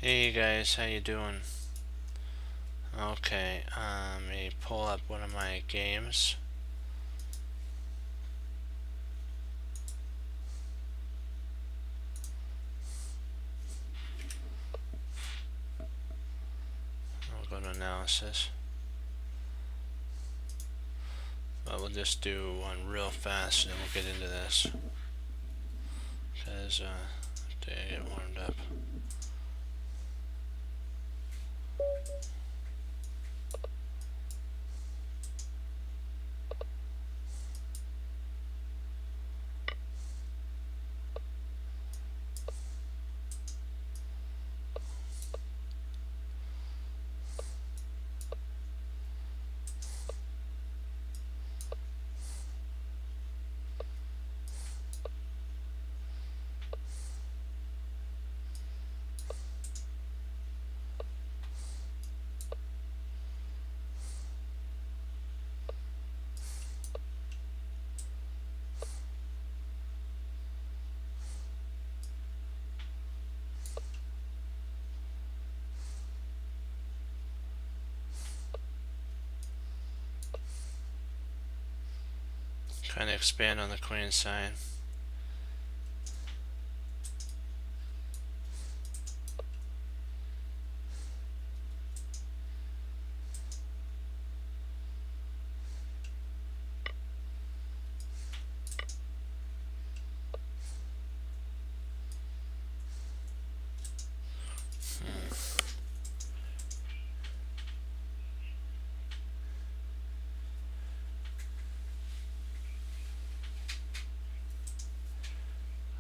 Hey guys, how you doing? Okay, let me pull up one of my games. I'll go to analysis. But we'll just do one real fast and then we'll get into this. Because, to get warmed up. Kind of expand on the queen side.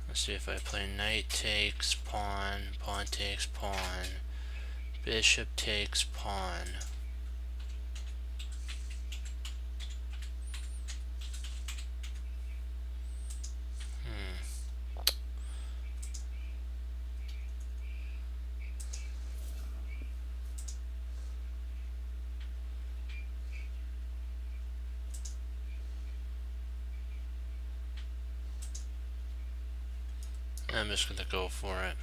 Let's see if I play knight takes pawn, pawn takes pawn, bishop takes pawn. I'm just gonna go for it.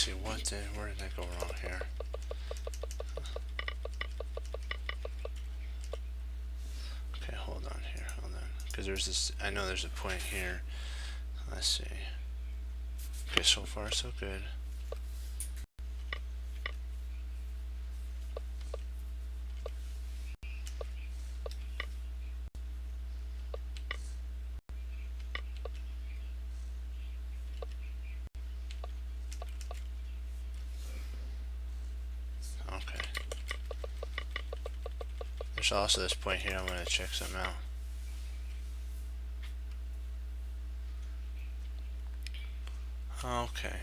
see, where did I go wrong here? Okay, hold on, because there's this, I know there's a point here. Let's see. Okay, so far so good. Okay. There's also this point here. I'm going to check something out. Okay.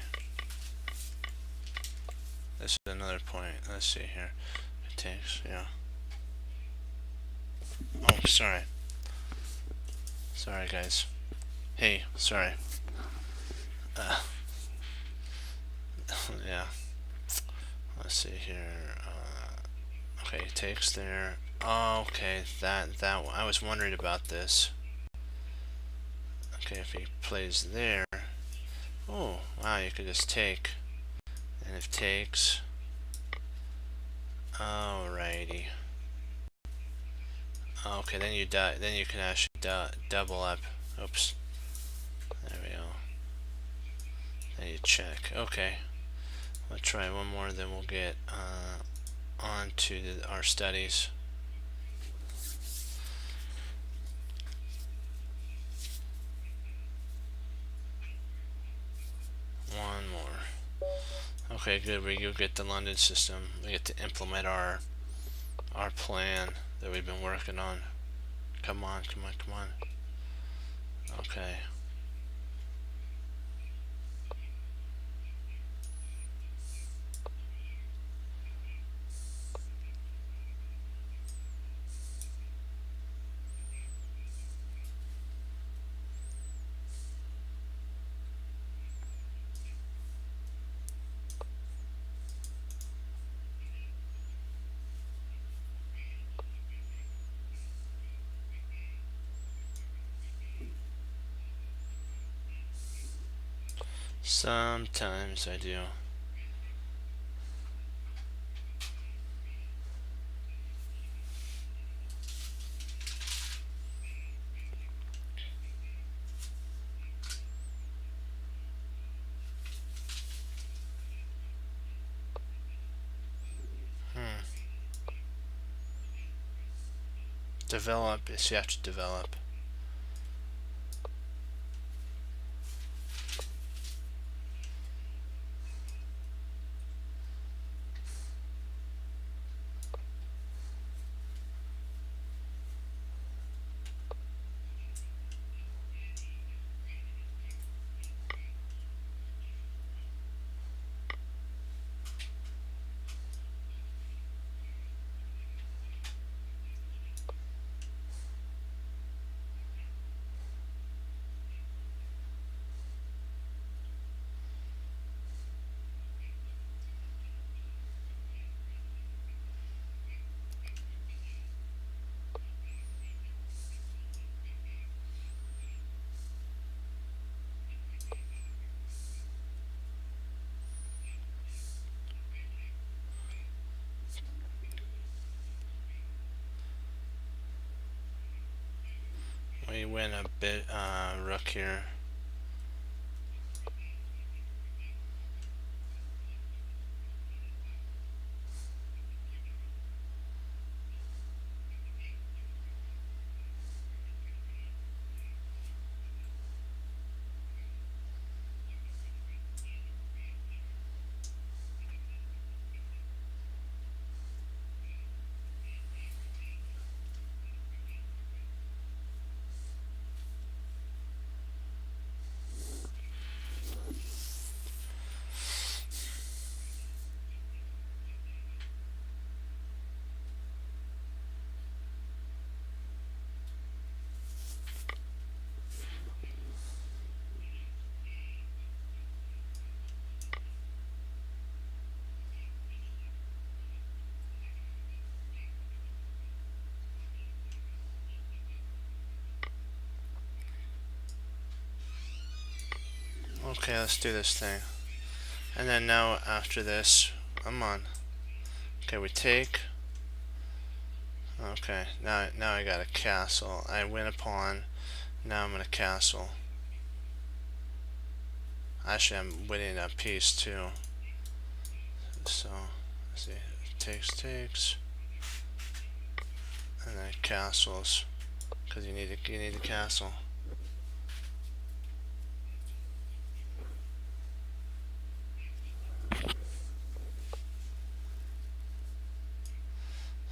This is another point. Let's see here. It takes, yeah. Oh, sorry. Sorry, guys. Hey, sorry. Yeah. Let's see here. Okay, it takes there. Oh, okay, that one. I was wondering about this. Okay, if he plays there. Oh, wow, you could just take. And if takes. Alrighty. Okay, then you can actually double up. Oops. There we go. Then you check. Okay. We'll try one more, then we'll get on to our studies. One more. Okay, good. We go get the London system. We get to implement our plan that we've been working on. Come on, come on, come on. Okay. Sometimes I do. Develop is you have to develop. We win a bit rook here. Okay, let's do this thing. And then now after this, come on. Okay, we take. Okay, now I got a castle. I win a pawn. Now I'm gonna castle. Actually, I'm winning a piece too. So let's see, takes, and then castles, because you need a castle.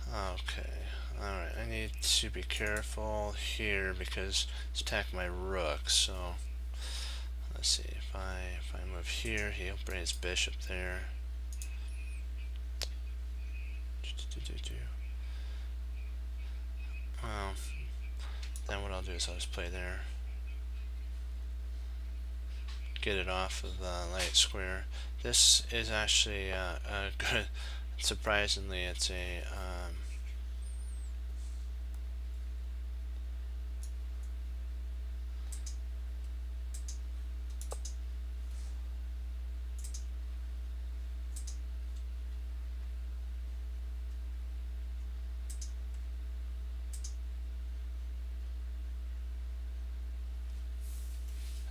Okay, alright, I need to be careful here because it's attack my rook, so let's see, if I move here, he'll bring his bishop there. Well, then what I'll do is I'll just play there. Get it off of the light square. This is actually a good, surprisingly, it's a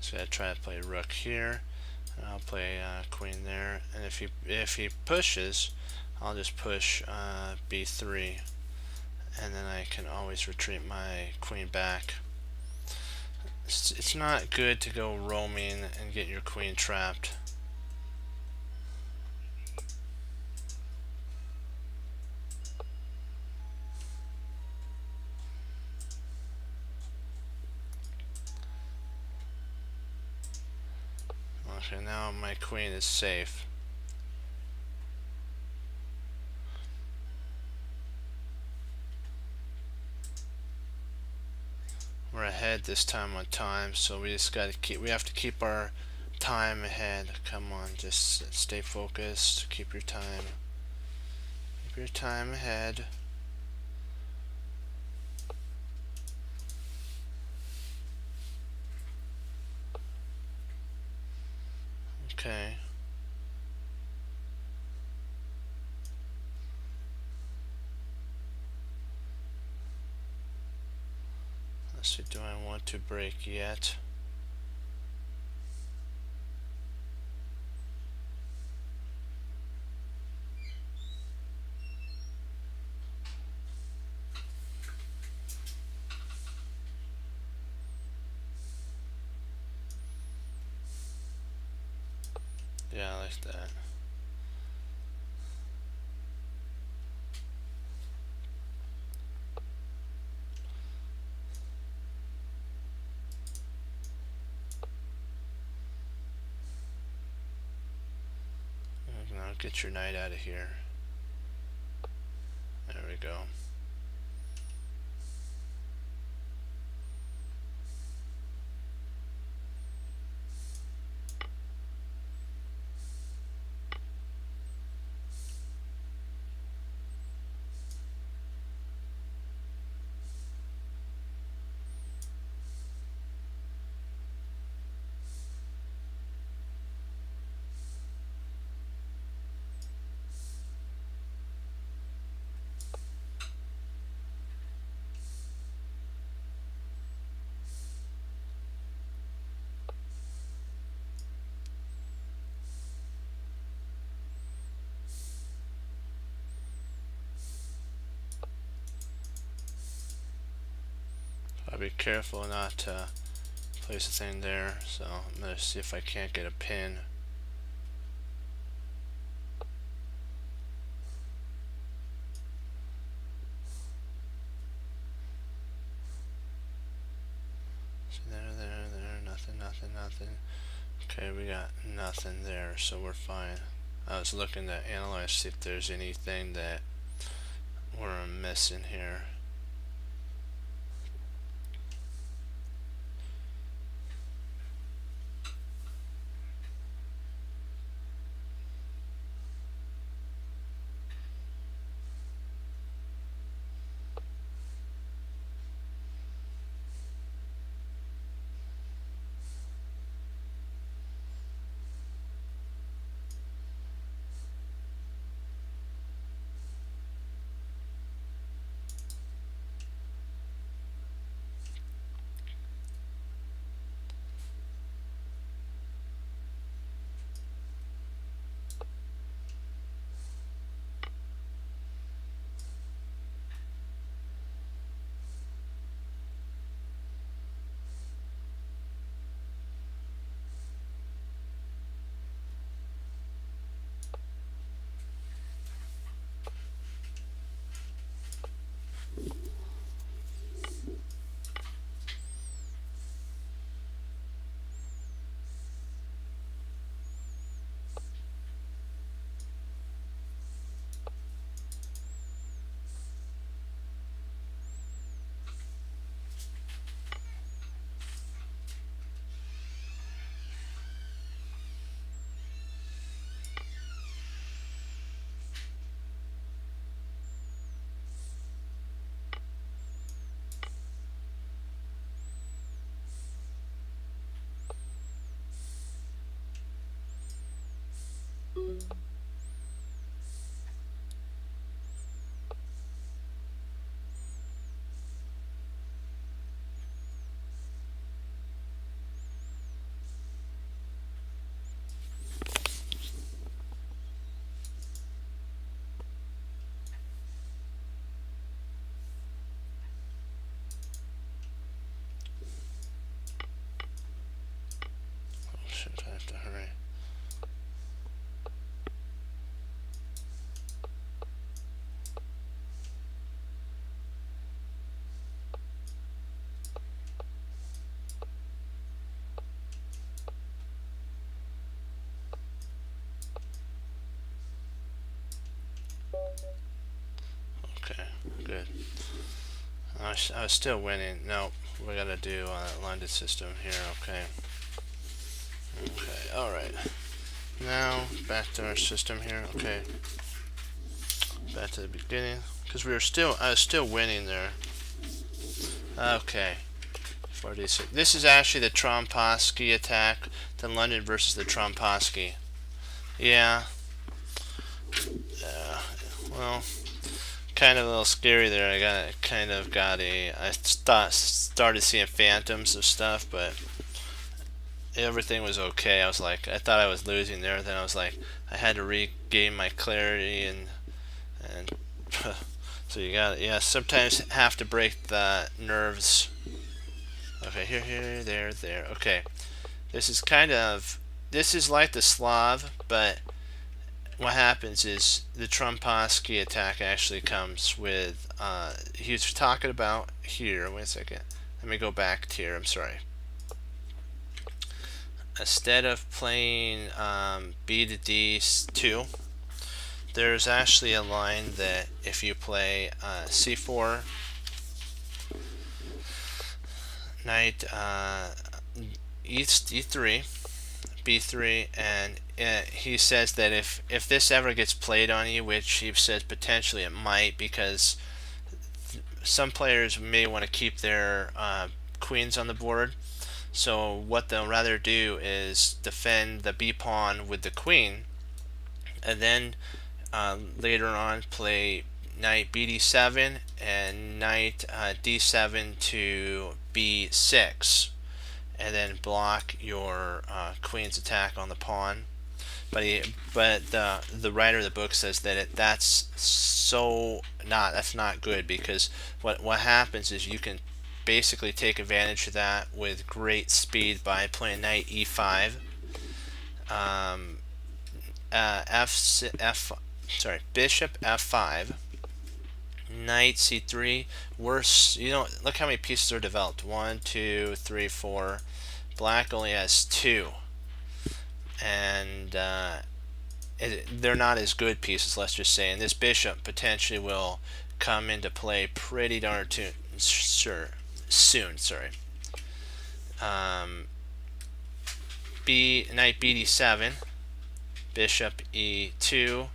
so I try to play rook here, and I'll play queen there, and if he pushes, I'll just push b3, and then I can always retreat my queen back. It's not good to go roaming and get your queen trapped. Okay, now my queen is safe. We're ahead this time on time, so we just got to we have to keep our time ahead. Come on, just stay focused. Keep your time. Keep your time ahead. Okay. Let's see, do I want to break yet? Yeah, I like that. Now get your knight out of here. There we go. I'll be careful not to place a thing there, so I'm going to see if I can't get a pin. So there, nothing. Okay, we got nothing there, so we're fine. I was looking to analyze, see if there's anything that we're missing here. good. I was still winning. No, we gotta do London system here. Okay. Okay. All right. Now back to our system here. Okay. Back to the beginning, because I was still winning there. Okay. 46. This is actually the Trompowsky attack. The London versus the Trompowsky. Yeah. Well, kind of a little scary there. I started seeing phantoms of stuff, but everything was okay. I thought I was losing there. Then I was like, I had to regain my clarity and so you got, yeah, sometimes have to break the nerves. Okay, here, there. Okay, this is like the Slav, but what happens is the Trompowsky attack actually comes with, he was talking about here, wait a second, let me go back to here, I'm sorry. Instead of playing B to D2, there's actually a line that if you play C4, knight E3, B3, and he says that if this ever gets played on you, which he says potentially it might, because some players may want to keep their queens on the board, so what they'll rather do is defend the B pawn with the queen, and then later on play knight BD7 and knight D7 to B6, and then block your queen's attack on the pawn. But the writer of the book says that that's not good, because what happens is you can basically take advantage of that with great speed by playing knight E5, bishop F5, knight C3. Worse, look how many pieces are developed. 1, 2, 3, 4. Black only has 2, and they're not as good pieces, let's just say. And this bishop potentially will come into play pretty darn soon. Knight BD7, bishop E2,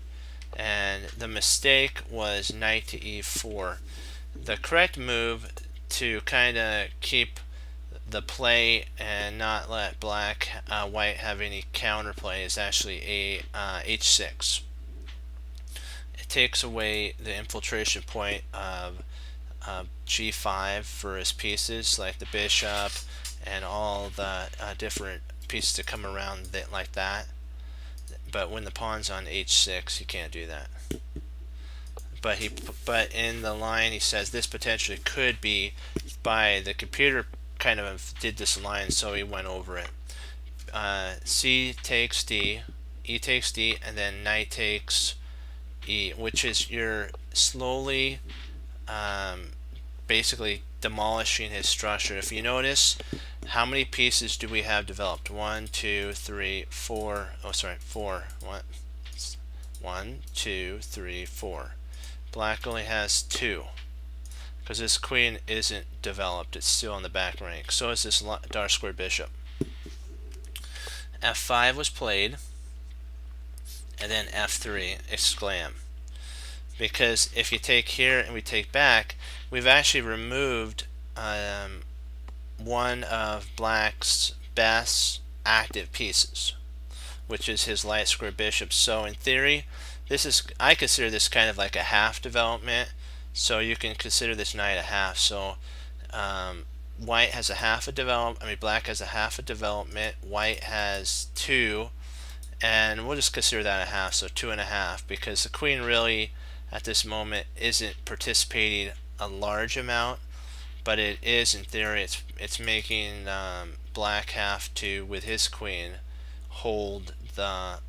and the mistake was knight to E4. The correct move to kind of keep the play and not let white have any counterplay is actually H6. It takes away the infiltration point of G5 for his pieces, like the bishop and all the different pieces that come around like that. But when the pawn's on H6, you can't do that. But in the line he says this potentially could be, by the computer kind of did this line, so he went over it. C takes D, E takes D, and then knight takes E, which is you're slowly basically demolishing his structure. If you notice, how many pieces do we have developed? 1, 2, 3, 4. Oh, sorry, 4. 1, 2, 3, 4. Black only has 2, because this queen isn't developed. It's still in the back rank. So is this dark square bishop. F5 was played, and then F3 exclam. Because if you take here and we take back, we've actually removed one of black's best active pieces, which is his light square bishop. So in theory, I consider this kind of like a half development. So you can consider this knight a half. So white has a half a development. Black has a half a development. White has 2, and we'll just consider that a half. So 2.5, because the queen really at this moment isn't participating a large amount, but it is in theory. It's making black have to, with his queen, hold the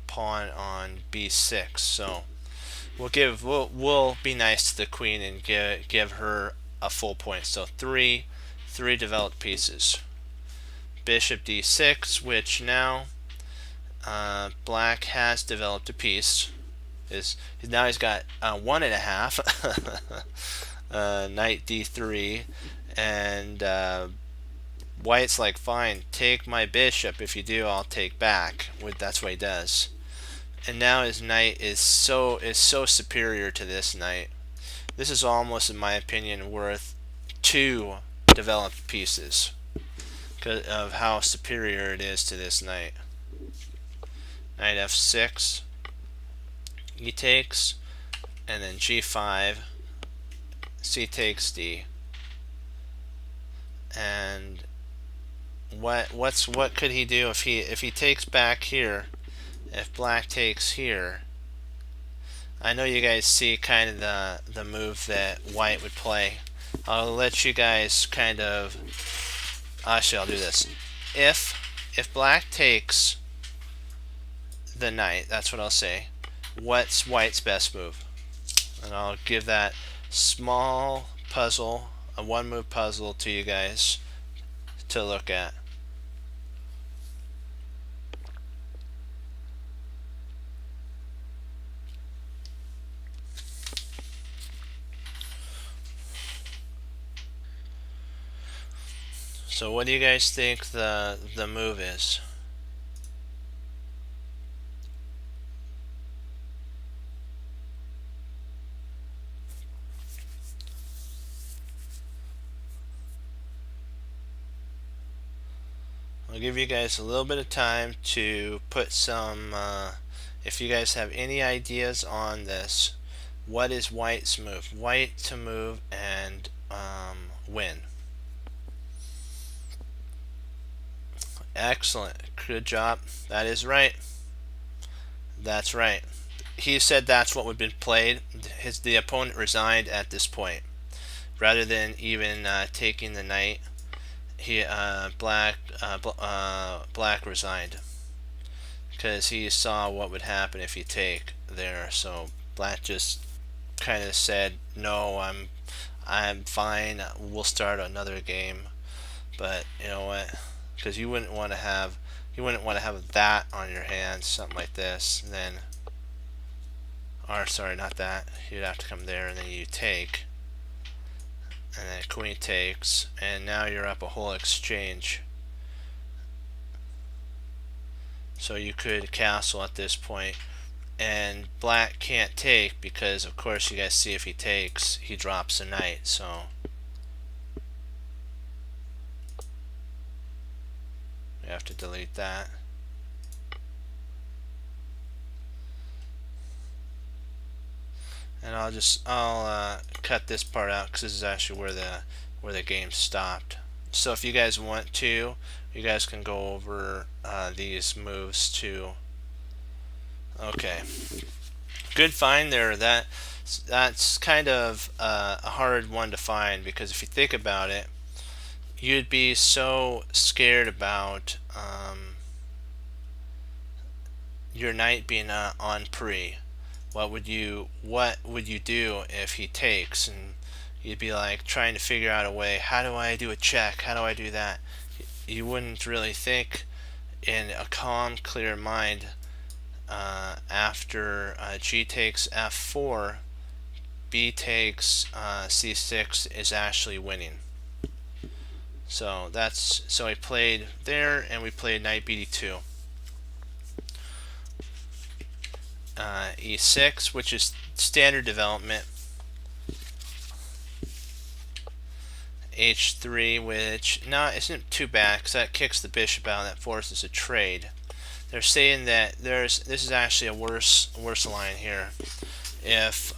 pawn on B6. So we'll be nice to the queen and give her a full point. So three developed pieces. Bishop D6, which now black has developed a piece. Now he's got 1.5. Knight d3, and white's like, fine, take my bishop. If you do, I'll take back. That's what he does. And now his knight is so superior to this knight. This is almost, in my opinion, worth 2 developed pieces because of how superior it is to this knight. Knight f6, e takes, and then g5, c takes d. And what could he do if he takes back here? If black takes here, I know you guys see kind of the move that white would play. I'll let you guys kind of, actually I'll do this. If black takes the knight, that's what I'll say. What's white's best move? And I'll give that small puzzle, a 1-move puzzle, to you guys to look at. So what do you guys think the move is? I'll give you guys a little bit of time to put some, if you guys have any ideas on this. What is white's move? White to move and win. Excellent. Good job. That is right. That's right. He said that's what would have been played. The opponent resigned at this point. Rather than even taking the knight, black resigned because he saw what would happen if you take there. So black just kind of said, no, I'm fine, we'll start another game. But you know what, because you wouldn't want to have that on your hands, something like this, and then, or sorry, not that, you'd have to come there and then you take, and then queen takes, and now you're up a whole exchange. So you could castle at this point, and black can't take because, of course, you guys see if he takes, he drops a knight. So we have to delete that. And I'll cut this part out because this is actually where the game stopped. So if you guys want to, you guys can go over these moves too. Okay, good find there. That's kind of a hard one to find, because if you think about it, you'd be so scared about your knight being on pre. What would you do if he takes? And you'd be like trying to figure out a way. How do I do a check? How do I do that? You wouldn't really think in a calm, clear mind. After G takes F4, B takes C6 is actually winning. So he played there, and we played knight BD2. E6, which is standard development. H3, which isn't too bad because that kicks the bishop out and that forces a trade. They're saying that this is actually a worse line here. If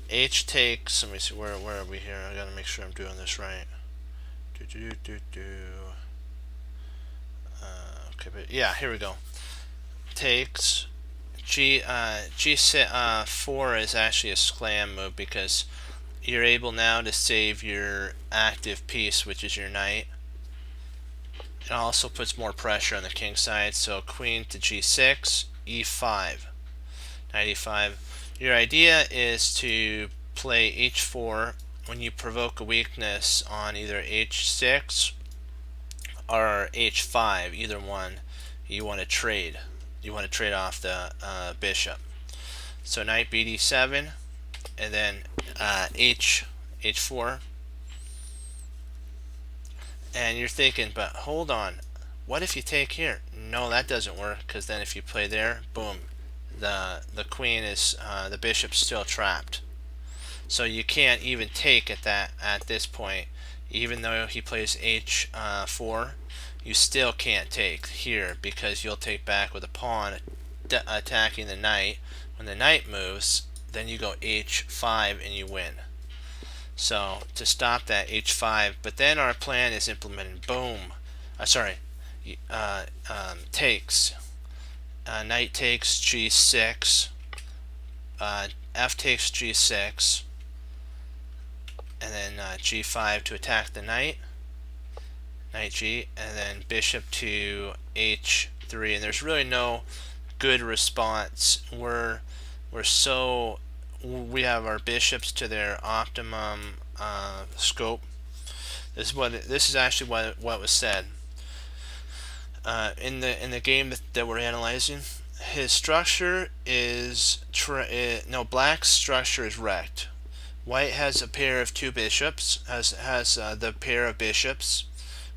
H takes, let me see, where are we here? I gotta make sure I'm doing this right. Okay, but yeah, here we go. Takes G4 is actually a slam move because you're able now to save your active piece, which is your knight. It also puts more pressure on the king side. So queen to G6, E5, knight E5. Your idea is to play H4 when you provoke a weakness on either H6 or H5, either one. You want to trade. you want to trade off the bishop. So knight bd7, and then h4. And you're thinking, but hold on, what if you take here? No, that doesn't work, because then if you play there, boom, the queen is the bishop's still trapped. So you can't even take at this point. Even though he plays h4, you still can't take here, because you'll take back with a pawn attacking the knight. When the knight moves, then you go h5 and you win. So to stop that, h5, but then our plan is implemented. Boom. Takes. Knight takes g6. F takes g6. And then g5 to attack the knight. Knight g. And then bishop to h3. And there's really no good response. We have our bishops to their optimum scope. This is actually what was said in the game that we're analyzing. His structure is black's structure is wrecked. White has a pair of two bishops. Has the pair of bishops.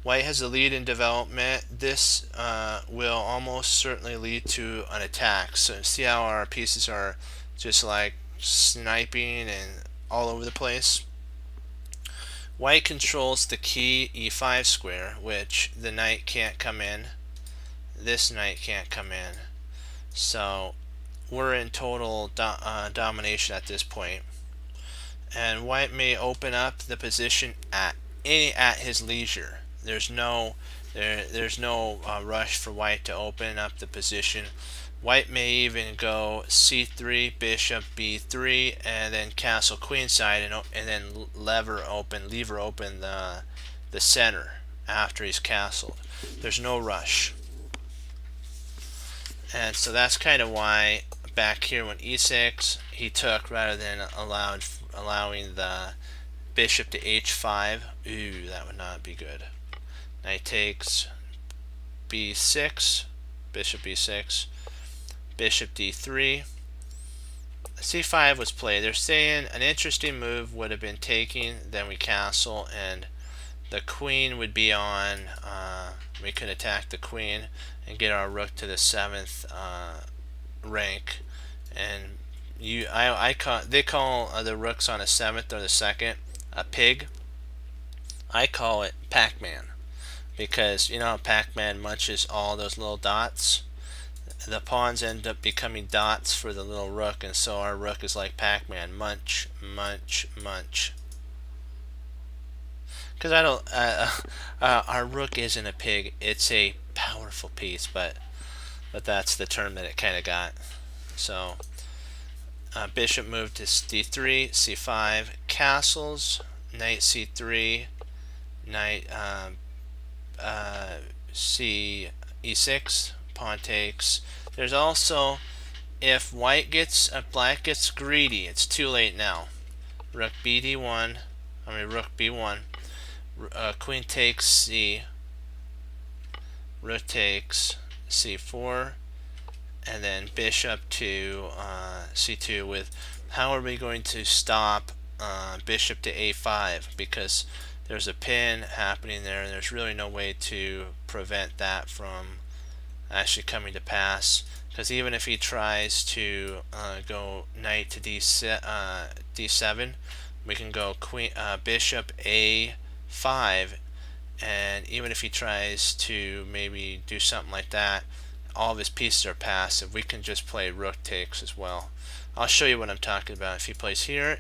White has the lead in development. This will almost certainly lead to an attack. So see how our pieces are just like sniping and all over the place. White controls the key e5 square, which the knight can't come in. This knight can't come in. So we're in total domination at this point. And white may open up the position at his leisure. There's no rush for white to open up the position. White may even go c3, bishop b3, and then castle queenside, and then lever open the center after he's castled. There's no rush. And so that's kind of why back here when e6 he took rather than allowing the bishop to h5. Ooh, that would not be good. Knight takes b6, bishop b6, bishop d3. c5 was played. They're saying an interesting move would have been taking, then we castle, and the queen would be on. We could attack the queen and get our rook to the 7th rank. And they call the rooks on the 7th or the 2nd a pig. I call it Pac-Man, because you know how Pac-Man munches all those little dots. The pawns end up becoming dots for the little rook, and so our rook is like Pac-Man, munch, munch, munch. Because our rook isn't a pig; it's a powerful piece, but that's the term that it kind of got. So bishop moved to d3, c5, castles, knight c3, knight e6, pawn takes. There's also, if black gets greedy, it's too late now. Rook b1, queen takes c, rook takes c4, and then bishop to c2 with how are we going to stop bishop to a5, because there's a pin happening there and there's really no way to prevent that from actually coming to pass, because even if he tries to go knight to d7, we can go bishop a5, and even if he tries to maybe do something like that, all of his pieces are passive. We can just play rook takes as well. I'll show you what I'm talking about. If he plays here,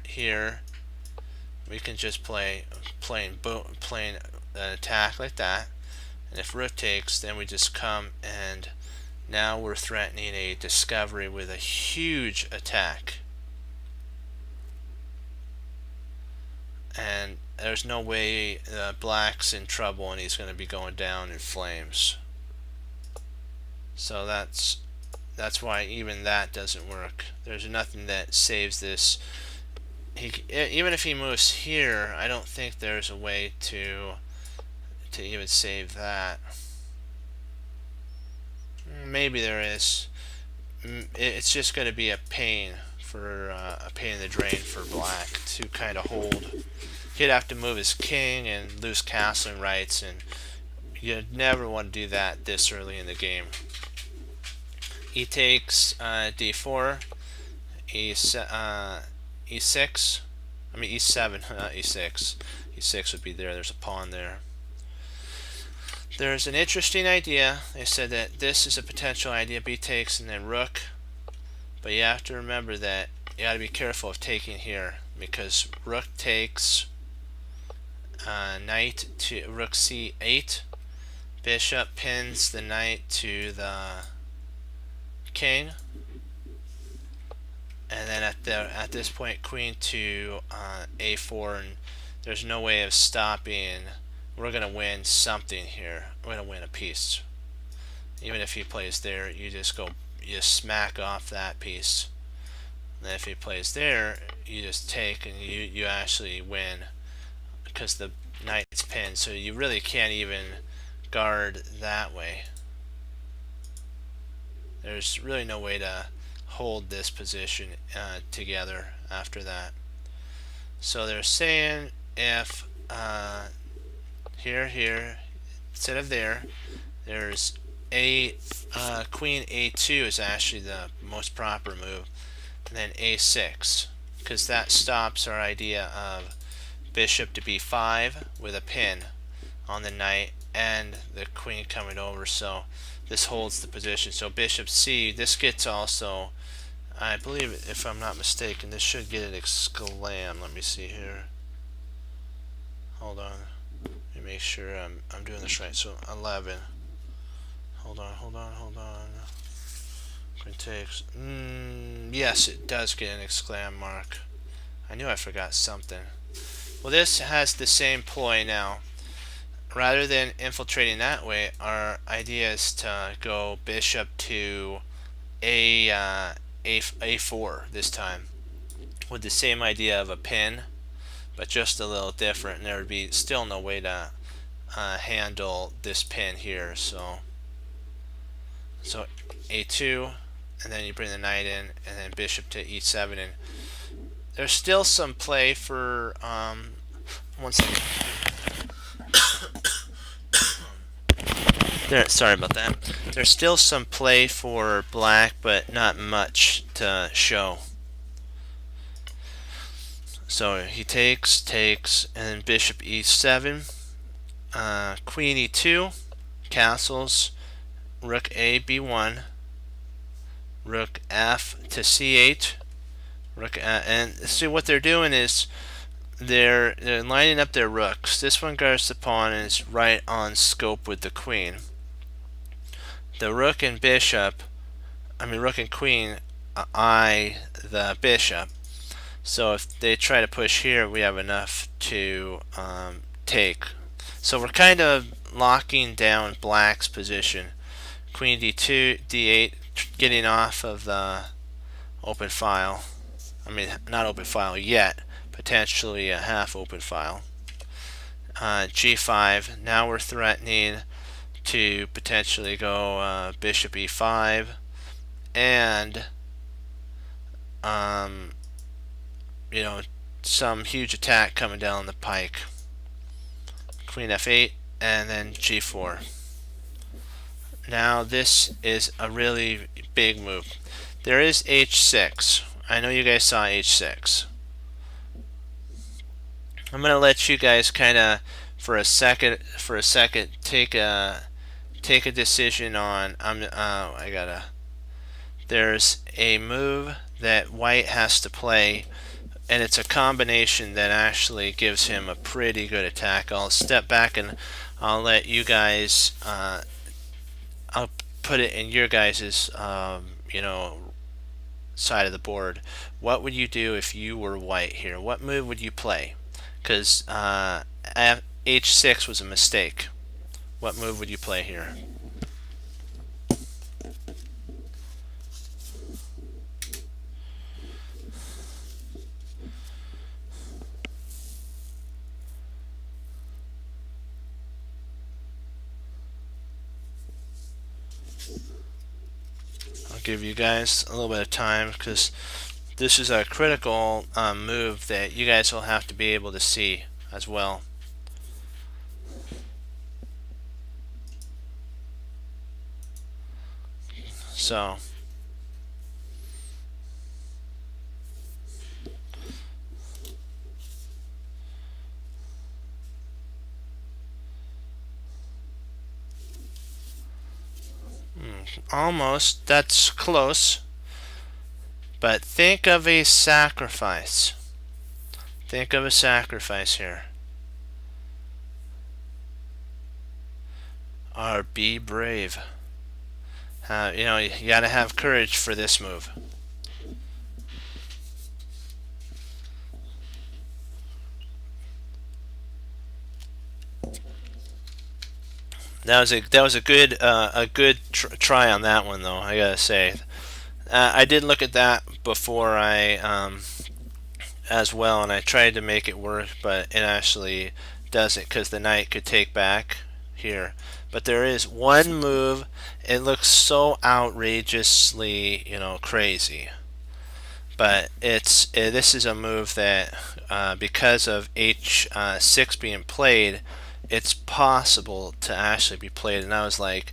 we can just play an attack like that. And if rook takes, then we just come, and now we're threatening a discovery with a huge attack. And there's no way black's in trouble and he's going to be going down in flames. So that's why even that doesn't work. There's nothing that saves this. Even if he moves here, I don't think there's a way to even save that. Maybe there is. it's just going to be a pain in the drain for black to kind of hold. He'd have to move his king and lose castling rights, and you never want to do that this early in the game. He takes d4, e6. I mean e7, not e6. e6 would be there. There's a pawn there. There's an interesting idea. They said that this is a potential idea. B takes and then rook. But you have to remember that you got to be careful of taking here, because rook takes, knight to rook c8. Bishop pins the knight to the king. And then at this point, queen to a4, and there's no way of stopping. We're going to win something here. We're going to win a piece. Even if he plays there, you just smack off that piece. And then if he plays there, you just take and you actually win, because the knight's pinned. So you really can't even guard that way. There's really no way to hold this position together after that. So they're saying if here instead of there's queen a2 is actually the most proper move, and then a6, because that stops our idea of bishop to b5 with a pin on the knight and the queen coming over. So this holds the position. So bishop c, this gets also, I believe, if I'm not mistaken, this should get an exclam. Let me see here. Hold on. Let me make sure I'm doing this right. So 11. Hold on. Queen takes. Yes, it does get an exclam mark. I knew I forgot something. Well, this has the same ploy now. Rather than infiltrating that way, our idea is to go bishop to a4 this time, with the same idea of a pin, but just a little different, and there would be still no way to handle this pin here. So a2, and then you bring the knight in, and then bishop to e7, and there's still some play for one second. Sorry about that. There's still some play for black, but not much to show. So he takes, and then bishop e7, queen e2, castles, rook a b1, rook f to c8, and see what they're doing is they're lining up their rooks. This one guards the pawn and is right on scope with the queen. The rook and queen eye the bishop. So if they try to push here, we have enough to take. So we're kind of locking down black's position. Queen d2, d8, getting off of the open file. I mean, not open file yet, potentially a half open file. G5, now we're threatening to potentially go bishop e5, and some huge attack coming down the pike. Queen f8, and then g4. Now this is a really big move. There is h6. I know you guys saw h6. I'm gonna let you guys kind of for a second take a decision on. There's a move that white has to play, and it's a combination that actually gives him a pretty good attack. I'll step back and I'll let you guys. I'll put it in your guys's side of the board. What would you do if you were white here? What move would you play? Because h6 was a mistake. What move would you play here? give you guys a little bit of time because this is a critical move that you guys will have to be able to see as well. So almost, that's close. But think of a sacrifice. Think of a sacrifice here. Or be brave. You know, you gotta have courage for this move. That was a good try on that one though. I gotta say, I did look at that before as well, and I tried to make it work, but it actually doesn't because the knight could take back here. But there is one move. It looks so outrageously, crazy. But this is a move that because of h6 being played, it's possible to actually be played. And I was like,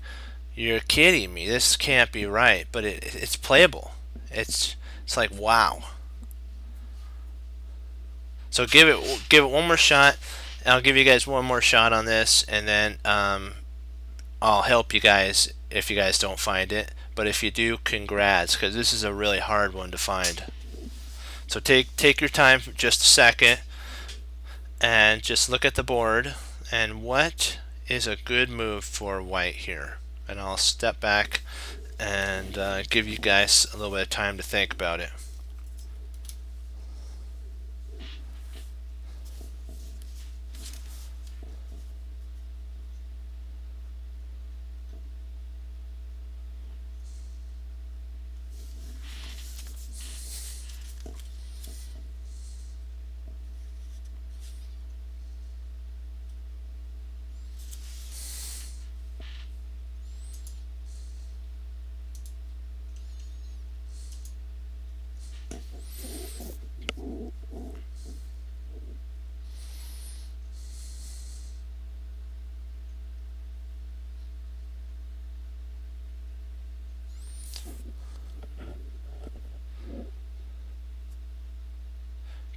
you're kidding me, this can't be right, but it's playable. It's like, wow. So give it one more shot. I'll give you guys one more shot on this, and then I'll help you guys if you guys don't find it. But if you do, congrats, because this is a really hard one to find. So take your time for just a second and just look at the board and what is a good move for white here. And I'll step back and give you guys a little bit of time to think about it.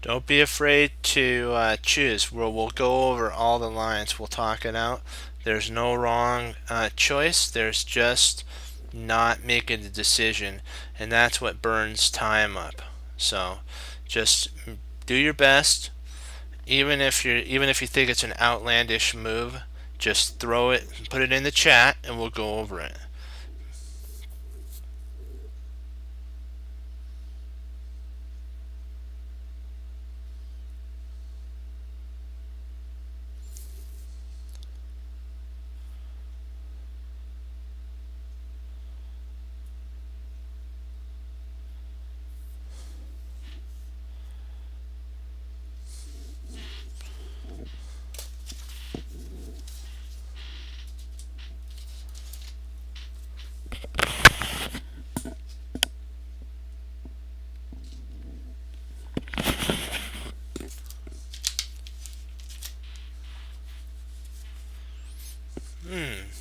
Don't be afraid to choose. We'll go over all the lines. We'll talk it out. There's no wrong choice. There's just not making the decision, and that's what burns time up. So just do your best. Even if you think it's an outlandish move, just throw it, put it in the chat, and we'll go over it.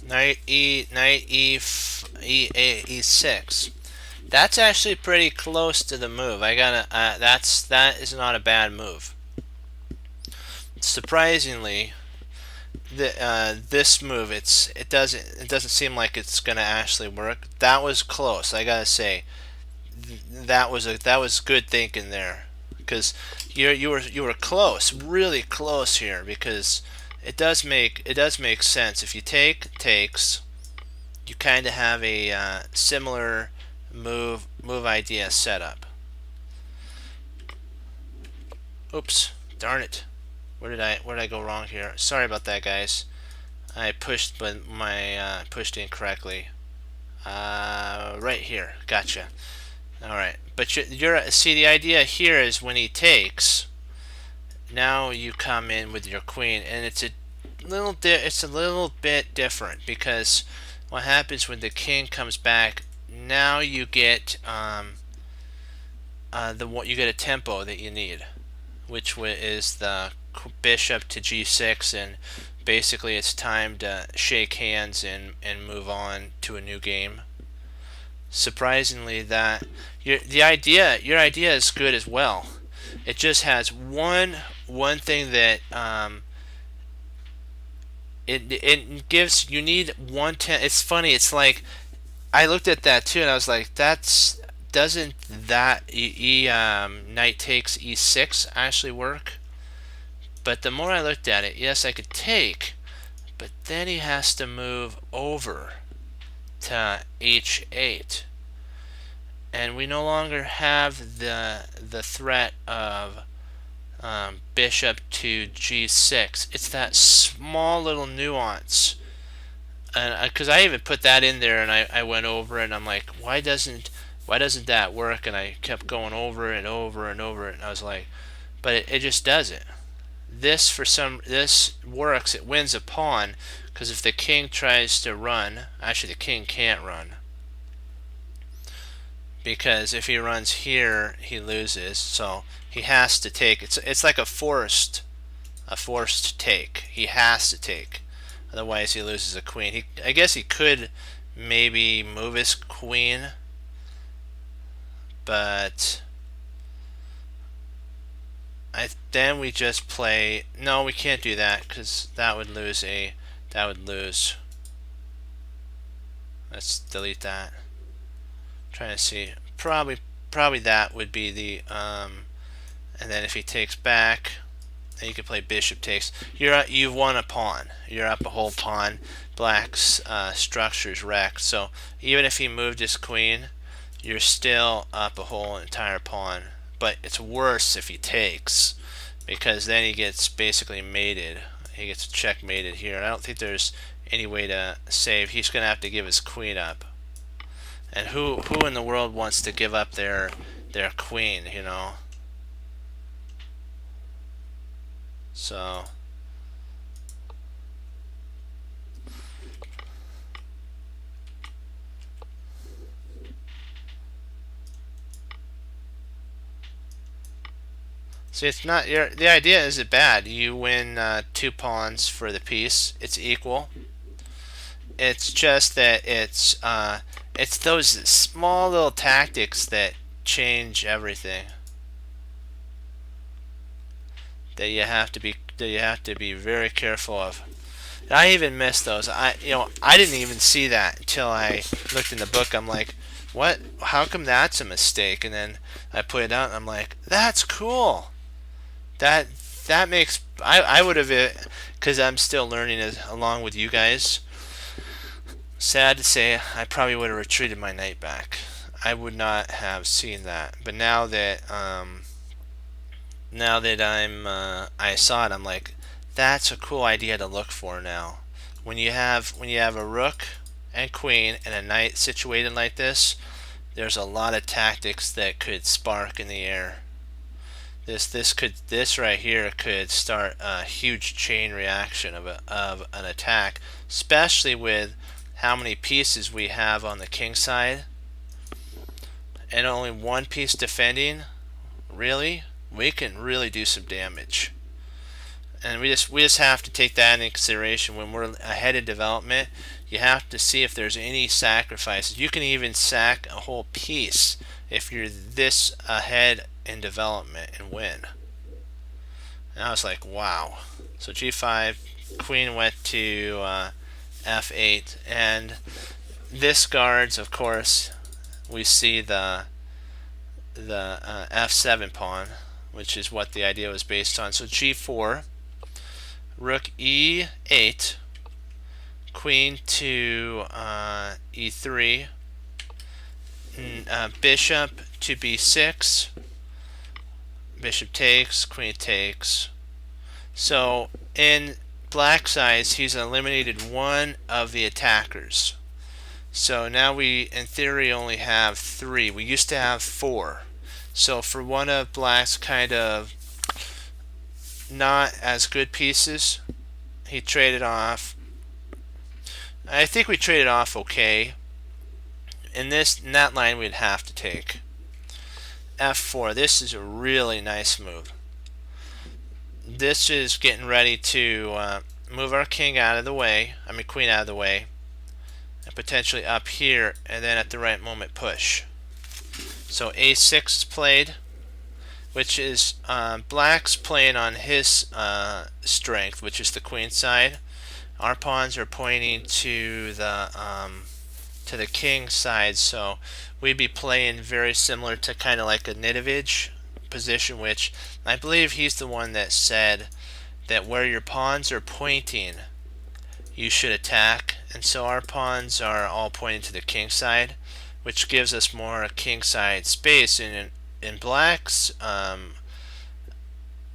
Knight e6. That's actually pretty close to the move. That is not a bad move. Surprisingly, this move it doesn't seem like it's gonna actually work. That was close. I gotta say, that was good thinking there, because you were close, really close here, because it does make sense. If you takes, you kind of have a similar move idea set up. Oops, darn it. Where did I go wrong here? Sorry about that, guys. I pushed, but my pushed incorrectly. Right here. Gotcha. All right, but see, the idea here is when he takes, now you come in with your queen, and it's a little bit different, because what happens when the king comes back now you get you get a tempo that you need, which is the bishop to g6, and basically it's time to shake hands and move on to a new game. Surprisingly, that your idea is good as well. It just has one thing that it gives, you need 1/10. It's funny, it's like I looked at that too and I was like, doesn't that knight takes e6 actually work? But the more I looked at it, yes, I could take, but then he has to move over to h8, and we no longer have the threat of bishop to g6. It's that small little nuance, and because I even put that in there, and I went over it, and I'm like, why doesn't that work? And I kept going over and over and over it, and I was like, but it just doesn't. This works. It wins a pawn, because if the king tries to run, actually the king can't run, because if he runs here he loses, so he has to take. It's like a forced take. He has to take, otherwise he loses a queen. I guess he could maybe move his queen, but then we just play. No, we can't do that, because that would lose. Let's delete that. Trying to see. Probably that would be the and then if he takes back, then you can play bishop takes. You've won a pawn. You're up a whole pawn. Black's structure's wrecked. So even if he moved his queen, you're still up a whole entire pawn. But it's worse if he takes, because then he gets basically mated. He gets checkmated here. I don't think there's any way to save. He's going to have to give his queen up. And who in the world wants to give up their queen, you know? So it's not the idea isn't bad. You win 2 pawns for the piece. It's equal. It's just that it's those small little tactics that change everything, that you have to be very careful of. I even missed those. I didn't even see that until I looked in the book. I'm like, what? How come that's a mistake? And then I put it out and I'm like, that's cool. That makes I would have, because I'm still learning along with you guys. Sad to say, I probably would have retreated my knight back. I would not have seen that. But now that I saw it, I'm like, that's a cool idea to look for now. When you have a rook and queen and a knight situated like this, there's a lot of tactics that could spark in the air. This right here could start a huge chain reaction of an attack, especially with how many pieces we have on the king side and only one piece defending. Really, we can really do some damage, and we just have to take that into consideration when we're ahead in development. You have to see if there's any sacrifices. You can even sack a whole piece if you're this ahead in development and win. And I was like, wow. So g5, queen went to f8, and this guards, of course, we see the f7 pawn, which is what the idea was based on. So g4, rook e8, queen to e3, bishop to b6, bishop takes, queen takes. So in black size, he's eliminated one of the attackers. So now we, in theory, only have 3. We used to have 4. So for one of black's kind of not as good pieces, he traded off. I think we traded off okay. in that line we'd have to take. F4. This is a really nice move. This is getting ready to move our king out of the way, queen out of the way, and potentially up here, and then at the right moment push. So A6 is played, which is black's playing on his strength, which is the queen side. Our pawns are pointing to the king side, so we'd be playing very similar to kind of like a Nitovich position, which I believe he's the one that said that where your pawns are pointing, you should attack. And so our pawns are all pointing to the king side, which gives us more king side space. In black's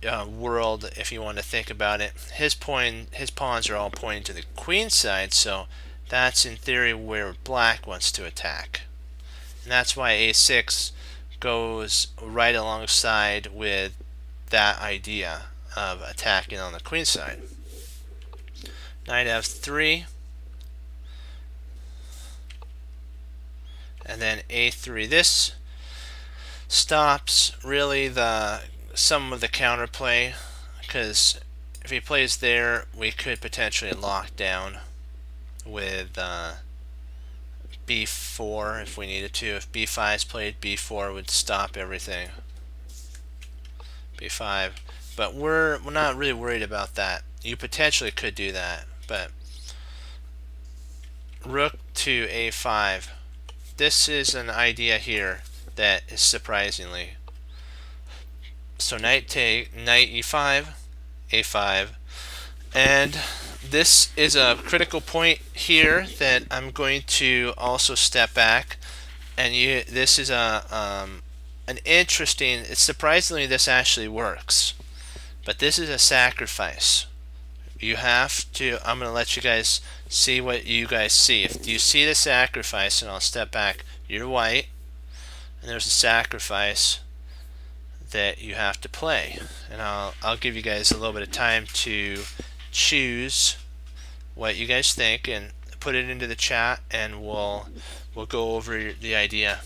world, if you want to think about it, his pawns are all pointing to the queen side, so that's in theory where black wants to attack. And that's why A6 goes right alongside with that idea of attacking on the queen side. Knight F3, and then A3. This stops really some of the counterplay, because if he plays there, we could potentially lock down with B4 if we needed to. If B5 is played, B4 would stop everything. B5, but we're not really worried about that. You potentially could do that, but rook to A5. This is an idea here that is surprisingly. So knight E5, A5, and this is a critical point here that I'm going to also step back, and this is an interesting. Surprisingly, this actually works, but this is a sacrifice. You have to. I'm going to let you guys see what you guys see. If you see the sacrifice, and I'll step back. You're white, and there's a sacrifice that you have to play, and I'll give you guys a little bit of time to choose what you guys think and put it into the chat, and we'll go over the idea.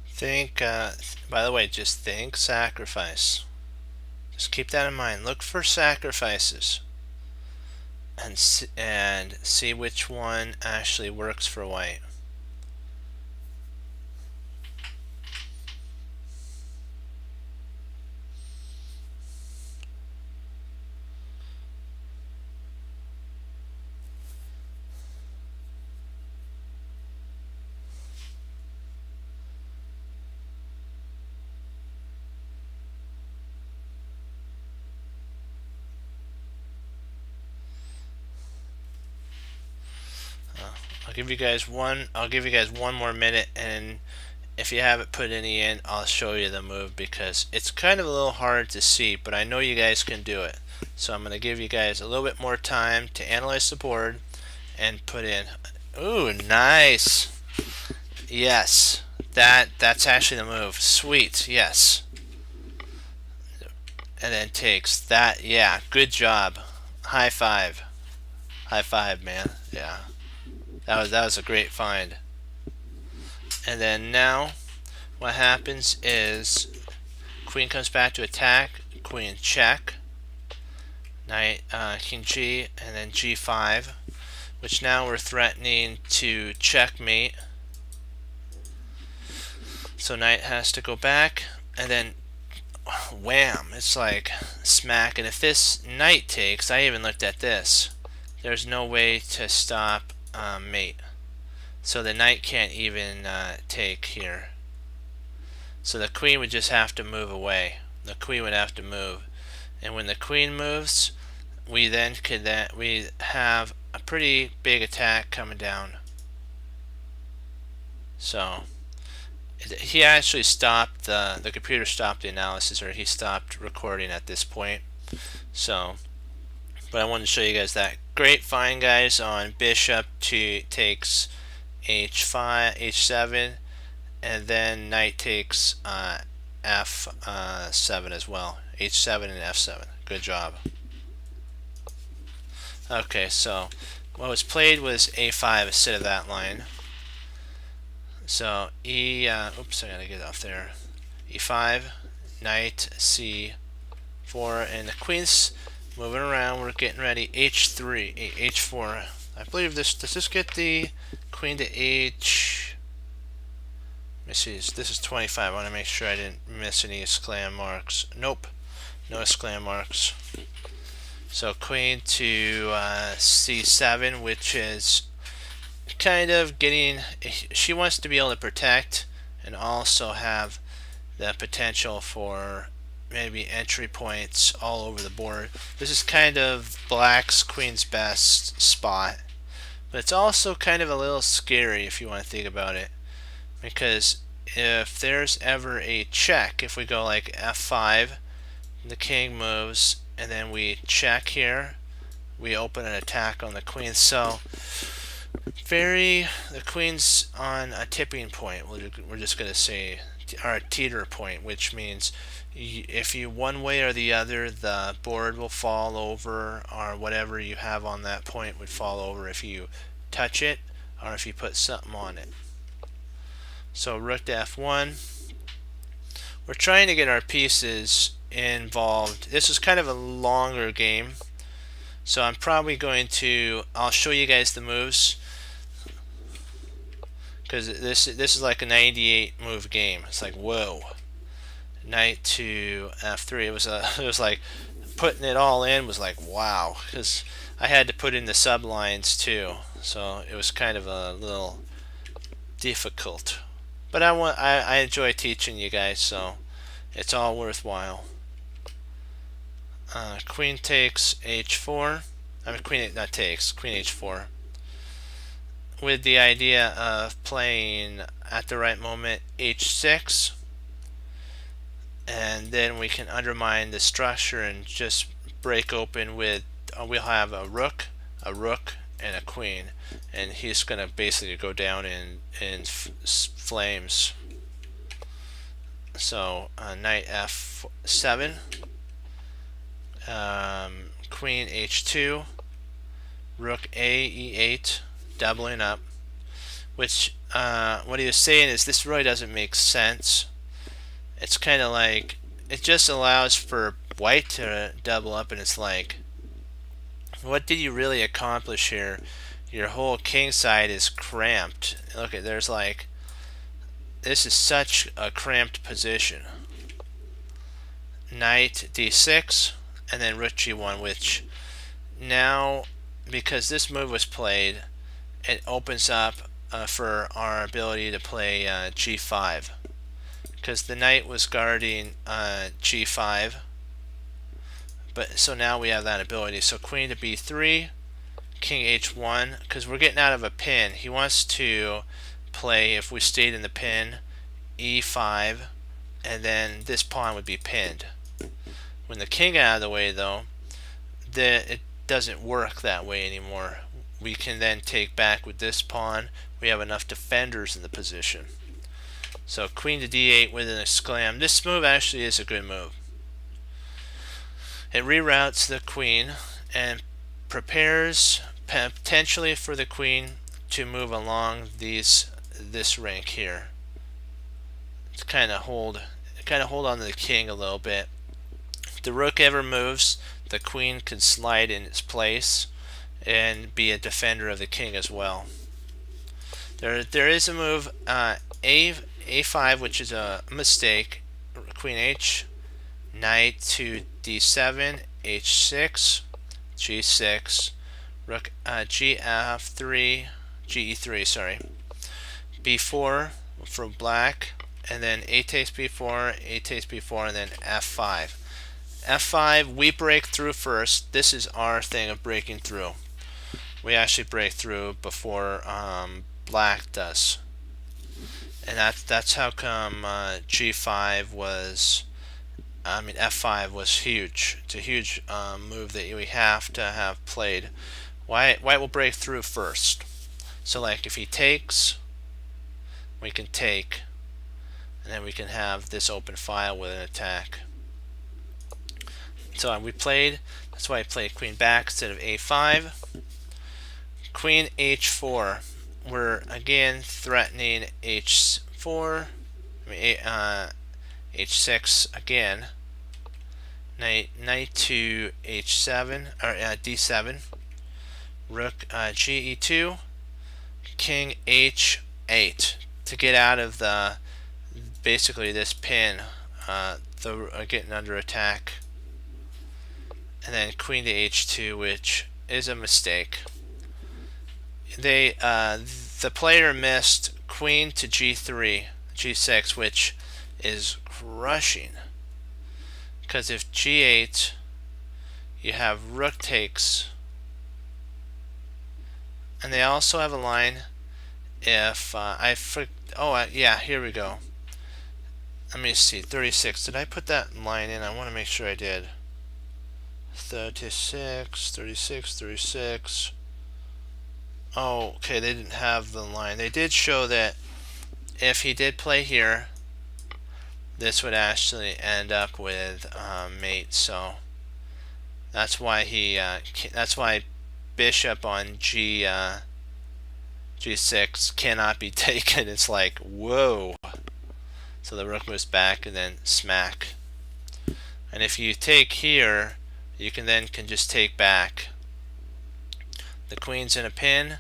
Think, by the way, just think sacrifice. Just keep that in mind. Look for sacrifices and see which one actually works for white. I'll give you guys one more minute, and if you haven't put any in, I'll show you the move, because it's kind of a little hard to see, but I know you guys can do it. So I'm going to give you guys a little bit more time to analyze the board and put in. Ooh, nice. Yes, that's actually the move. Sweet, yes. And then takes that. Yeah, good job. High five. High five, man. Yeah. That was a great find. And then now what happens is queen comes back to attack, queen check, knight king G, and then G5, which now we're threatening to checkmate. So knight has to go back, and then wham, it's like smack. And if this knight takes, I even looked at this, there's no way to stop mate. So the knight can't even take here. So the queen would just have to move away. The queen would have to move. And when the queen moves, we have a pretty big attack coming down. So he actually stopped the computer stopped the analysis, or he stopped recording at this point. So, but I wanted to show you guys that great find, guys, on bishop takes h5, h7, and then knight takes f7 as well. h7 and f7. Good job. Okay, so what was played was a5 instead of that line. So oops, I gotta get off there. e5, knight c4, and the queen's moving around. We're getting ready. h3, h4. I believe this. Does this get the queen to h? Let me see. This is 25. I want to make sure I didn't miss any exclam marks. Nope, no exclam marks. So queen to c7, which is kind of getting. She wants to be able to protect and also have the potential for maybe entry points all over the board. This is kind of black's queen's best spot, but it's also kind of a little scary if you want to think about it, because if there's ever a check, if we go like f5, the king moves, and then we check here, we open an attack on the queen. So the queen's on a tipping point. We're just going to say, or a teeter point, which means if you one way or the other, the board will fall over, or whatever you have on that point would fall over if you touch it or if you put something on it. So rook to f1. We're trying to get our pieces involved. This is kind of a longer game, so I'm probably going to, I'll show you guys the moves, because this is like a 98 move game. It's like, whoa. Knight to f3. It was like putting it all in was like, wow, because I had to put in the sublines too, so it was kind of a little difficult. But I enjoy teaching you guys, so it's all worthwhile. Queen takes h4. I mean, queen not takes, queen h4, with the idea of playing at the right moment h6, and then we can undermine the structure and just break open with we'll have a rook, and a queen, and he's gonna basically go down in flames. So knight f7, queen h2, rook a e8, doubling up, which what he was saying is this really doesn't make sense. It's kind of like, it just allows for white to double up, and it's like, what did you really accomplish here? Your whole king side is cramped. Look at, there's like, this is such a cramped position. Knight d6, and then rook g1, which now, because this move was played, it opens up for our ability to play g5, because the knight was guarding g5, but so now we have that ability. So queen to b3, king h1, because we're getting out of a pin. He wants to play, if we stayed in the pin, e5, and then this pawn would be pinned. When the king got out of the way, though, it doesn't work that way anymore. We can then take back with this pawn. We have enough defenders in the position. So queen to d8 with an exclam. This move actually is a good move. It reroutes the queen and prepares potentially for the queen to move along this rank here. To kind of hold on to the king a little bit. If the rook ever moves, the queen can slide in its place and be a defender of the king as well. There is a move a5, which is a mistake. Queen h, knight to d7, h6, g6, rook gf3, ge3, sorry, b4 for black, and then a takes b4, a takes b4, and then f5. f5, we break through first. This is our thing of breaking through. We actually break through before black does. and that's how come G5 was. I mean F5 was huge. It's a huge move that we have to have played. White will break through first. So like if he takes, we can take, and then we can have this open file with an attack. So we played. That's why I played queen back instead of A5. Queen H4. We're again threatening H4. I mean, H6 again. Knight to H7 or D7. Rook GE2. King H8 to get out of the basically this pin. Getting under attack. And then queen to H2, which is a mistake. The player missed queen to G3, G6, which is crushing. Because if G8, you have rook takes, and they also have a line. If yeah, here we go. Let me see, 36. Did I put that line in? I want to make sure I did. 36, 36, 36. Oh, okay, they didn't have the line. They did show that if he did play here, this would actually end up with mate. So that's why that's why bishop on G6 cannot be taken. It's like, whoa. So the rook moves back and then smack. And if you take here, you can just take back. The queen's in a pin,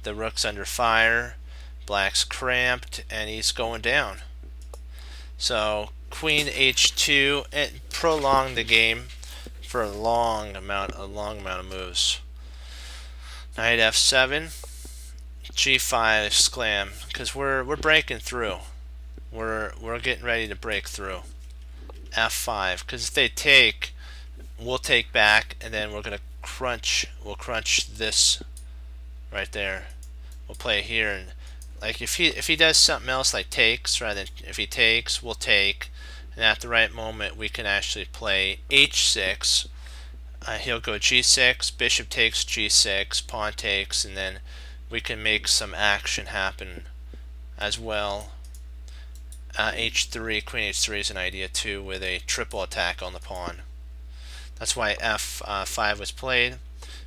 the rook's under fire, black's cramped, and he's going down. So queen H2, it prolonged the game for a long amount of moves. Knight F7, G5 exclam, because we're breaking through. We're getting ready to break through. F5, because if they take, we'll take back, and then we'll crunch this right there. We'll play here, and like if he does something else like takes, rather than if he takes, we'll take, and at the right moment we can actually play H6. He'll go G6, bishop takes G6, pawn takes, and then we can make some action happen as well. H3, queen H3 is an idea too, with a triple attack on the pawn. That's why F5 was played.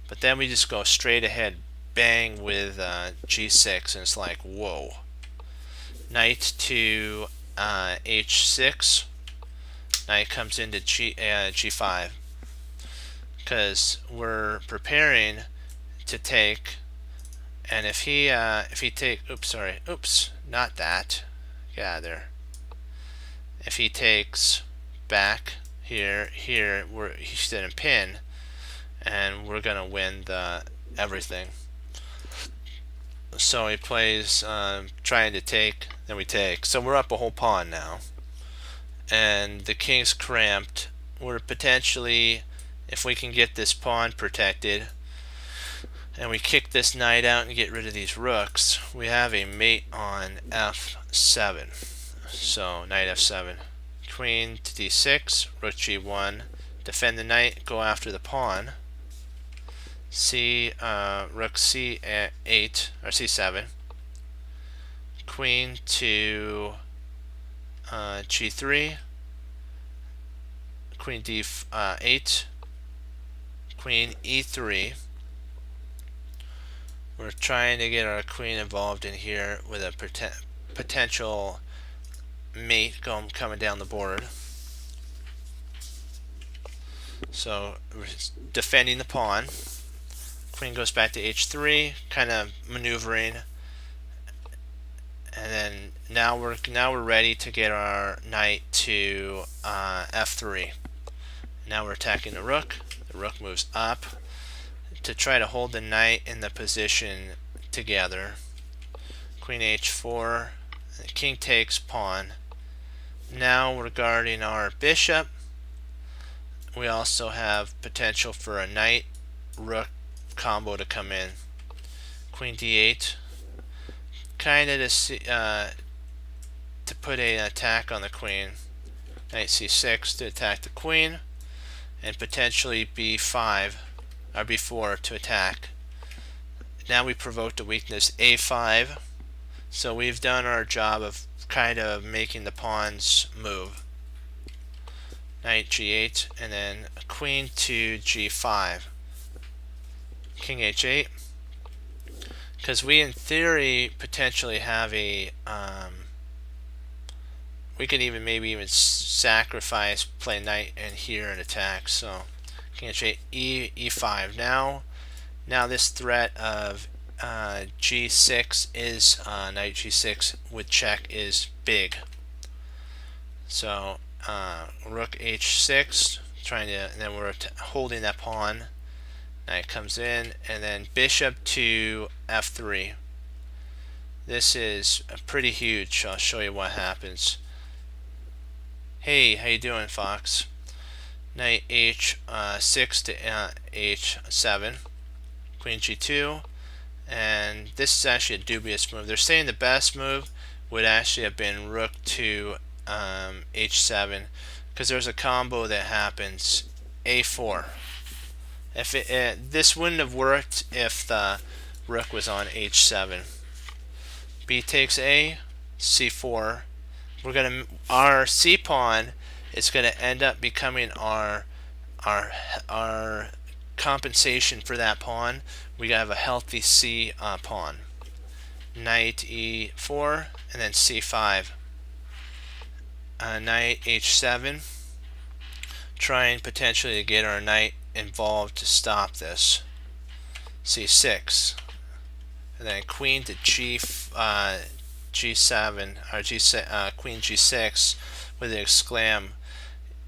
But then we just go straight ahead, bang with G6, and it's like, whoa. Knight to H6. Knight comes into G5. Because we're preparing to take, and if he not that. Yeah, there. If he takes back here, he's in a pin, and we're gonna win everything. So he plays trying to take, then we take. So we're up a whole pawn now, and the king's cramped. We're potentially, if we can get this pawn protected, and we kick this knight out and get rid of these rooks, we have a mate on F7. So knight F7, queen to D6, rook G1, defend the knight, go after the pawn. Rook C8 or C7, queen to G3, queen D8, queen E3. We're trying to get our queen involved in here with a potential mate coming down the board. So we're defending the pawn. Queen goes back to H3, kind of maneuvering, and then now we're ready to get our knight to F3. Now we're attacking the rook. The rook moves up to try to hold the knight in the position together. Queen H4, the king takes pawn. Now regarding our bishop, we also have potential for a knight rook combo to come in. Queen D8, kind of to see, to put an attack on the queen. Knight c6 to attack the queen, and potentially b5 or b4 to attack. Now we provoked a weakness a5, so we've done our job of kind of making the pawns move. Knight g8, and then queen to g5, king h8, because we in theory potentially have a we could even maybe even sacrifice, play knight and here and attack. So king h8, e5. Now this threat of g6 is knight g6 with check is big. So rook h6, trying to, and then we're holding that pawn. Knight comes in, and then bishop to f3. This is pretty huge. I'll show you what happens. Hey, how you doing, Fox? Knight h6 to h7, queen g2, and this is actually a dubious move. They're saying the best move would actually have been rook to h7, because there's a combo that happens, a4. If this wouldn't have worked if the rook was on h7. B takes a, c4. Our c pawn is gonna end up becoming our compensation for that pawn. We gotta have a healthy c pawn. Knight e4, and then c5. Knight h7, trying potentially to get our knight involved to stop this. c6, and then queen to g7 or queen g6 with an exclam.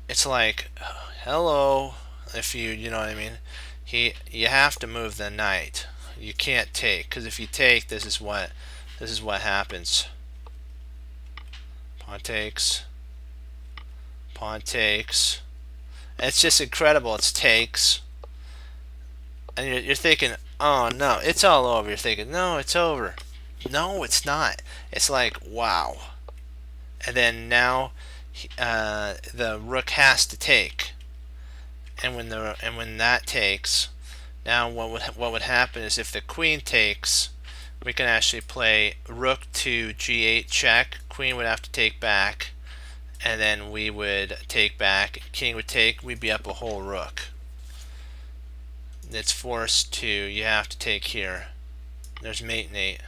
It's like, hello, if you know what I mean. You have to move the knight. You can't take, because if you take, this is what happens. Pawn takes. Pawn takes. And it's just incredible. It's takes, and you're thinking, oh no, it's all over. You're thinking, no, it's over. No, it's not. It's like, wow. And then now the rook has to take, and when that takes, now what would happen is if the queen takes, we can actually play rook to g8 check. Queen would have to take back, and then we would take back. King would take. We'd be up a whole rook. It's forced to. You have to take here. There's mate Nate.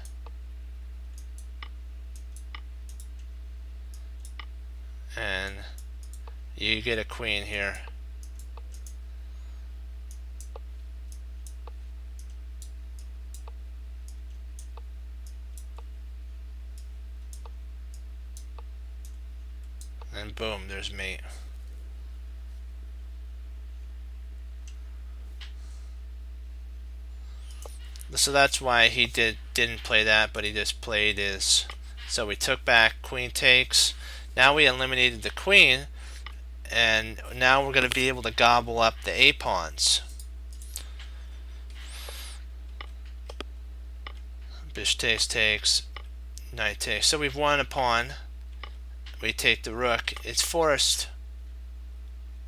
And you get a queen here. And boom, there's mate. So that's why he didn't play that, but he just played his. So we took back, queen takes. Now we eliminated the queen, and now we're going to be able to gobble up the a pawns. Bishop takes, knight takes. So we've won a pawn. We take the rook. It's forced.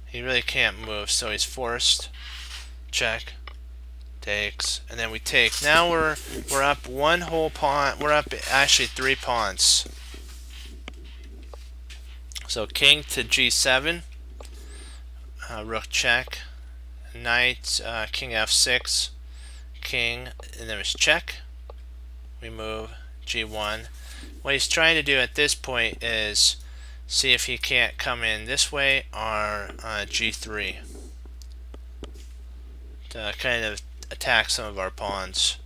He really can't move, so he's forced. Check. Takes, and then we take. Now we're up one whole pawn. We're up actually 3 pawns. So king to g7, rook check, knight, king f6, king, and then it's check. We move g1. What he's trying to do at this point is see if he can't come in this way or g3 to kind of attack some of our pawns.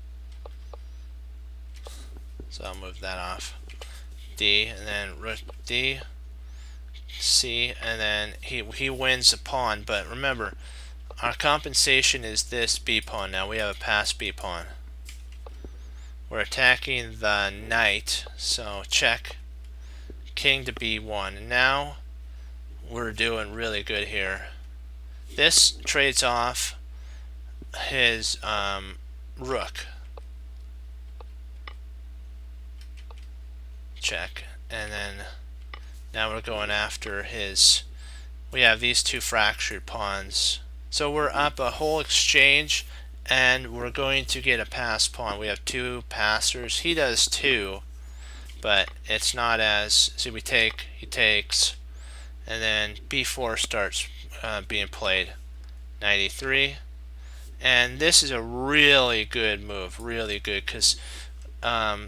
So I'll move that off. D, and then rook D, C, and then he wins a pawn. But remember, our compensation is this B pawn. Now we have a passed B pawn. We're attacking the knight, so check. King to B1. And now we're doing really good here. This trades off his rook. Check. And then Now we're going after his. We have these two fractured pawns. So we're up a whole exchange, and we're going to get a pass pawn. We have two passers. He does too, but it's not as. See, we take, he takes, and then b4 starts being played. 93. And this is a really good move, really good, because black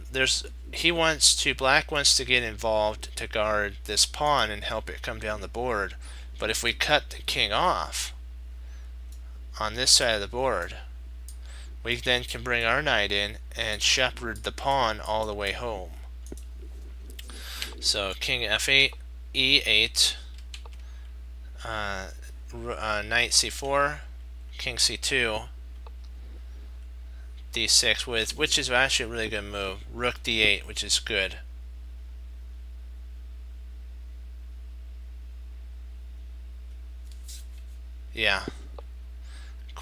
wants to get involved to guard this pawn and help it come down the board. But if we cut the king off on this side of the board, we then can bring our knight in and shepherd the pawn all the way home. So king f8, e8, knight c4, king c2, d6 which is actually a really good move. Rook d8, which is good. Yeah.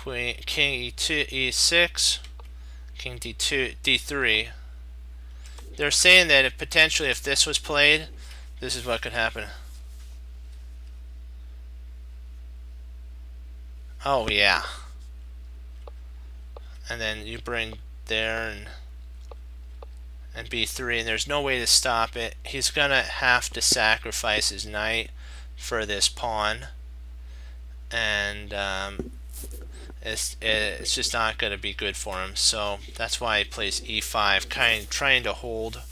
King e2, e6, king d2, d3. They're saying that if this was played, this is what could happen. Oh yeah. And then you bring there and b3, and there's no way to stop it. He's gonna have to sacrifice his knight for this pawn, and it's just not going to be good for him. So that's why he plays e5, trying to hold.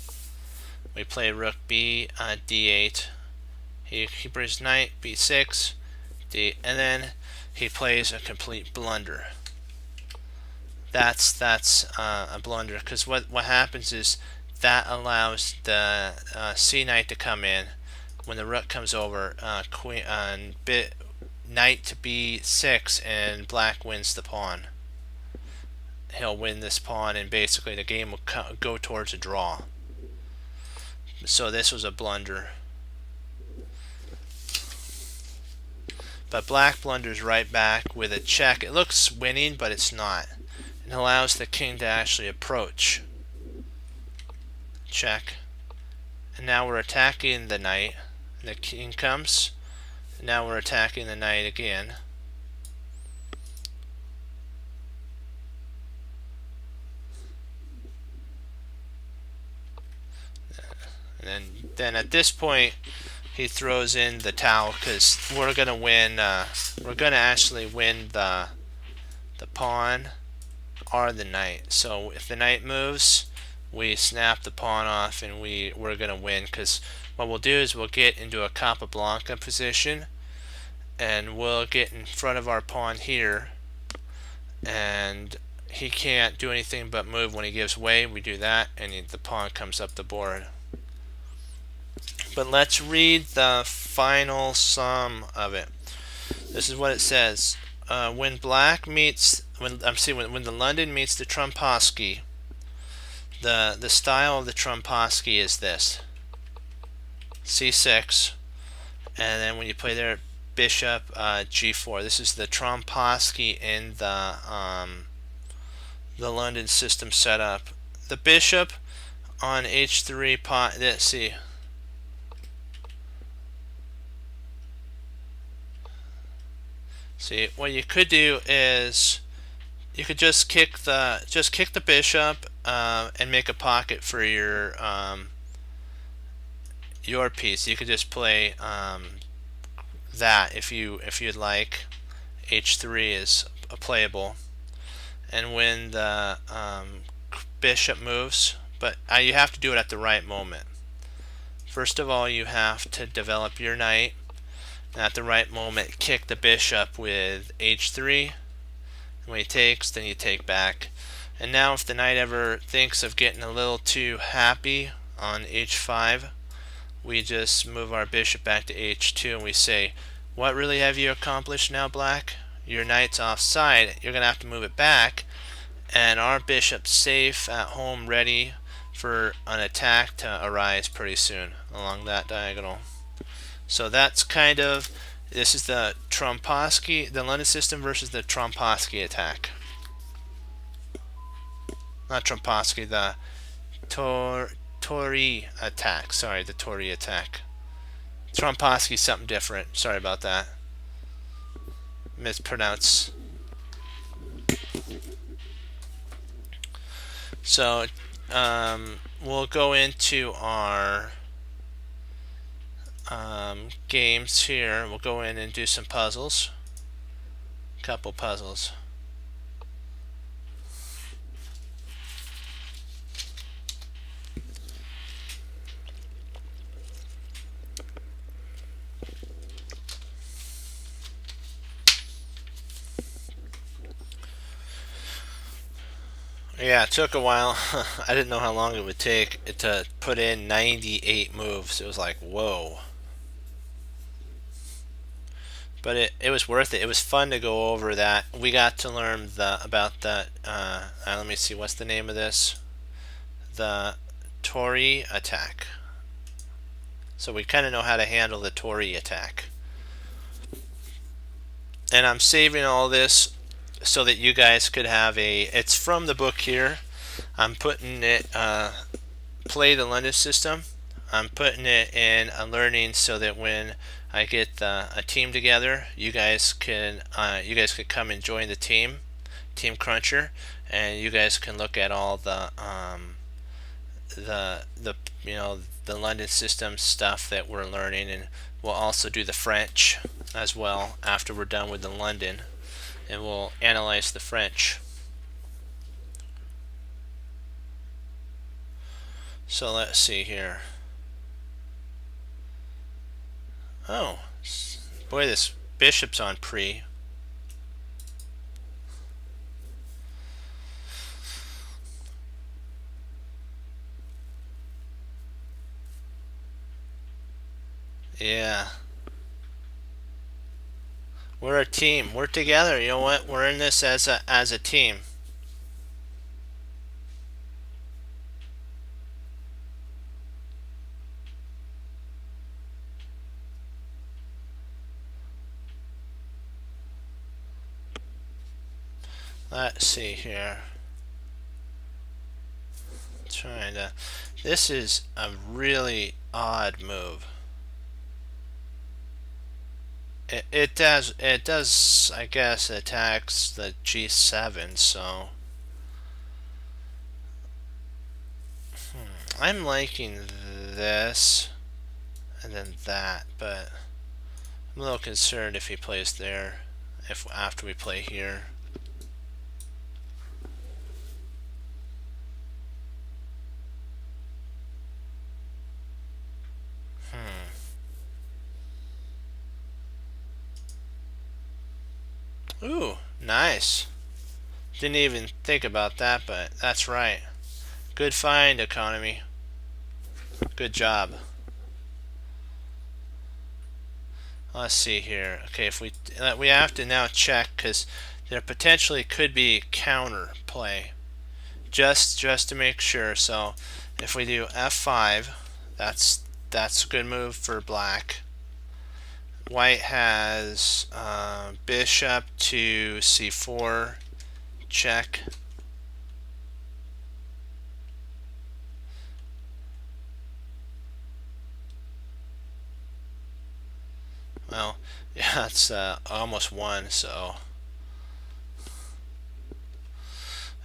We play rook b, d8. He brings knight b6, and then he plays a complete blunder. That's a blunder, because what happens is that allows the c knight to come in. When the rook comes over, knight to b6, and black wins the pawn. He'll win this pawn, and basically the game will go towards a draw. So this was a blunder. But black blunders right back with a check. It looks winning, but it's not. It allows the king to actually approach. Check. And now we're attacking the knight. The king comes. Now we're attacking the knight again. And then at this point he throws in the towel, because we're gonna win. We're gonna actually win the pawn or the knight. So if the knight moves, we snap the pawn off, and we're gonna win, because what we'll do is we'll get into a Capablanca position, and we'll get in front of our pawn here, and he can't do anything but move. When he gives way, we do that, and the pawn comes up the board. But let's read the final sum of it. This is what it says. When black meets, when the London meets the Trompowsky, the style of the Trompowsky is this: c6, and then when you play there, bishop g4. This is the Trompowsky in the London system setup. The bishop on h3 pot. Let's see. See, what you could do is you could just kick the bishop and make a pocket for your piece. You could just play that if you'd like. h3 is playable, and when the bishop moves, but you have to do it at the right moment. First of all, you have to develop your knight. At the right moment, kick the bishop with h3. When he takes, then you take back. And now if the knight ever thinks of getting a little too happy on h5, we just move our bishop back to h2, and we say, what really have you accomplished now, black? Your knight's offside. You're going to have to move it back, and our bishop's safe at home, ready for an attack to arise pretty soon along that diagonal. So that's this is the Trompowsky, the London system versus the Trompowsky attack. Not Trompowsky, the Torrie attack. Sorry, the Torrie attack. Tromposky something different. Sorry about that. Mispronounce. So we'll go into our games here. We'll go in and do some puzzles. Couple puzzles. Yeah, it took a while. I didn't know how long it would take to put in 98 moves. It was like, whoa. But it was worth it. It was fun to go over that. We got to learn about that. Let me see, what's the name of this? The Torii attack. So we kind of know how to handle the Torii attack. And I'm saving all this so that you guys could have it's from the book here. I'm putting it, Play the London System. I'm putting it in a learning so that when I get a team together, you guys could come and join the team Cruncher, and you guys can look at all the London System stuff that we're learning, and we'll also do the French as well after we're done with the London, and we'll analyze the French. So let's see here. Oh, boy, this bishop's on pre. Yeah. We're a team. We're together. You know what? We're in this as a team. Let's see here. Trying to. This is a really odd move. It does I guess attacks the G7, so I'm liking this and then that, but I'm a little concerned if he plays there, if after we play here. Ooh, nice. Didn't even think about that, but that's right. Good find, Economy. Good job. Let's see here. Okay, if we have to now check because there potentially could be counter play, just to make sure. So if we do F5, that's a good move for black. White has bishop to C4, check. Well, yeah, it's almost won, so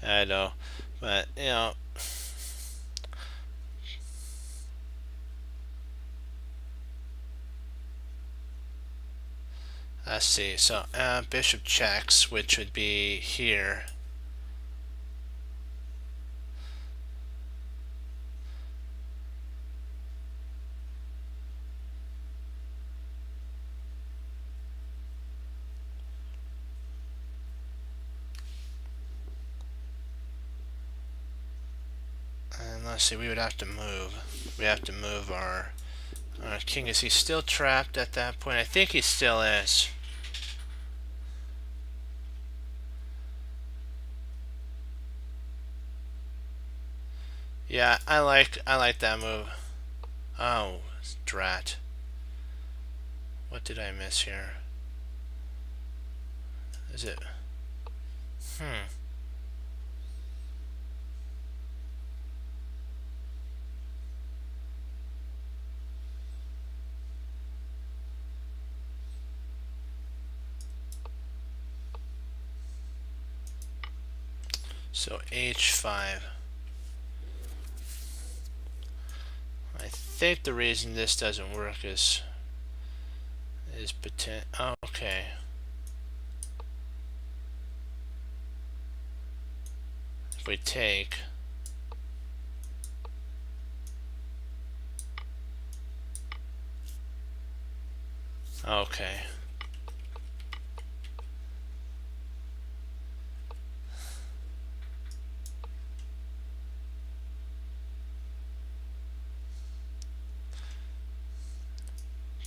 I know, but you know. Let's see, so bishop checks, which would be here. And let's see, we would have to move. We have to move our king. Is he still trapped at that point? I think he still is. Yeah, I like that move. Oh, drat. What did I miss here? Is it? So H5. I think the reason this doesn't work is potent. Oh, okay. If we take, okay.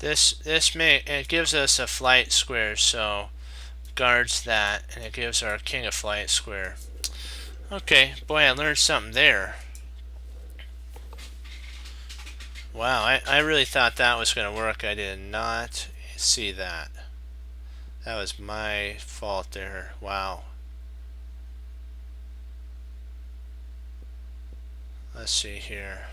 It gives us a flight square, so guards that, and it gives our king a flight square. Okay, boy, I learned something there. Wow, I really thought that was going to work. I did not see that. That was my fault there. Wow. Let's see here.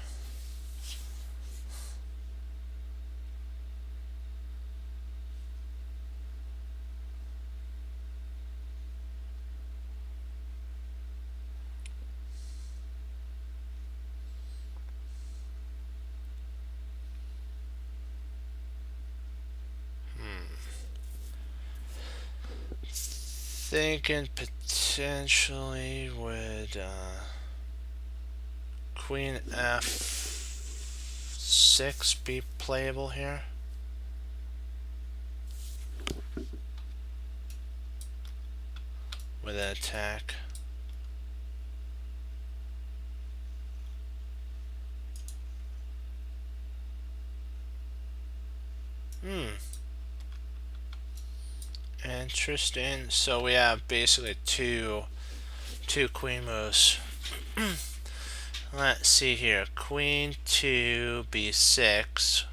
Thinking potentially would Queen F6 be playable here? With an attack. Interesting. So we have basically two queen moves. Let's see here. Queen to B6.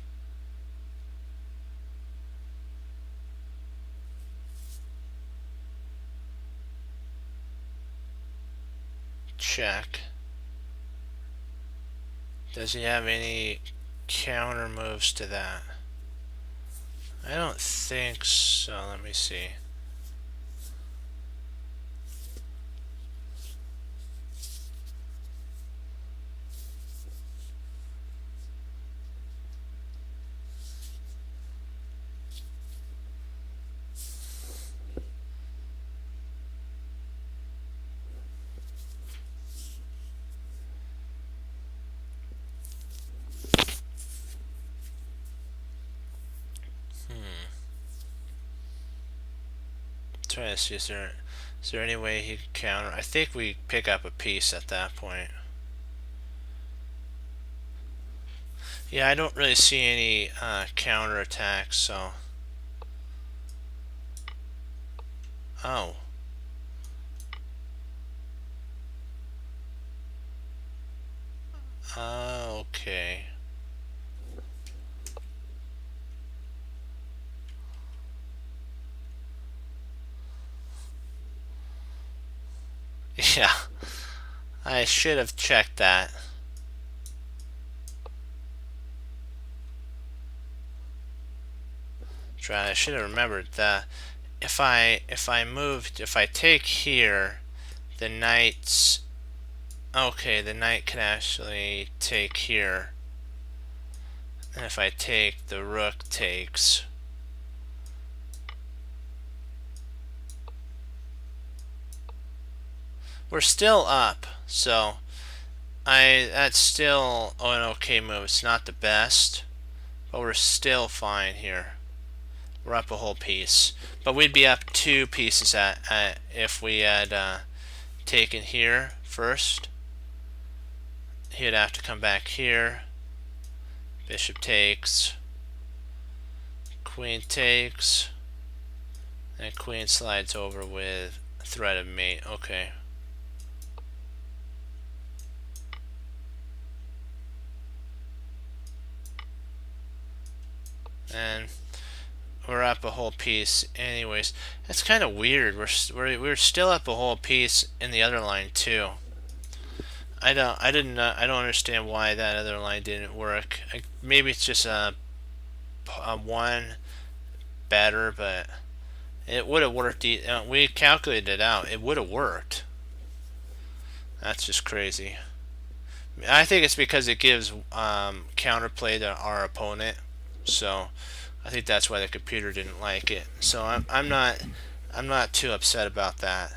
Check. Does he have any counter moves to that? I don't think so. Let me see. Trying to see, is there any way he could counter? I think we pick up a piece at that point. Yeah, I don't really see any counter attacks, so. Oh. Okay. Yeah. I should have checked that. I should have remembered that if I take here, the knight's okay, the knight can actually take here. And if I take, the rook takes. We're still up, so that's still an okay move. It's not the best, but we're still fine here. We're up a whole piece, but we'd be up 2 pieces if we had taken here first. He'd have to come back here. Bishop takes. Queen takes. And queen slides over with threat of mate. Okay. And we're up a whole piece anyways. That's kind of weird. We're still up a whole piece in the other line too. I don't understand why that other line didn't work. Maybe it's just a one better, but it would have worked. We calculated it out. It would have worked. That's just crazy. I think it's because it gives counterplay to our opponent. So I think that's why the computer didn't like it. So I'm not too upset about that.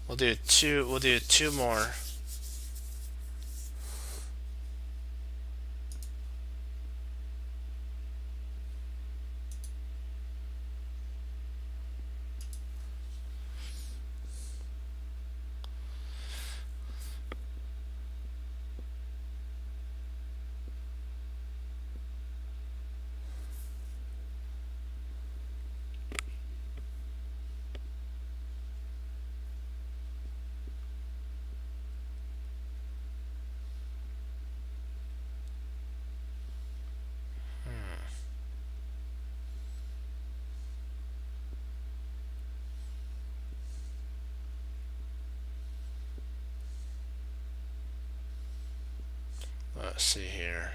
We'll do two more. Let's see here.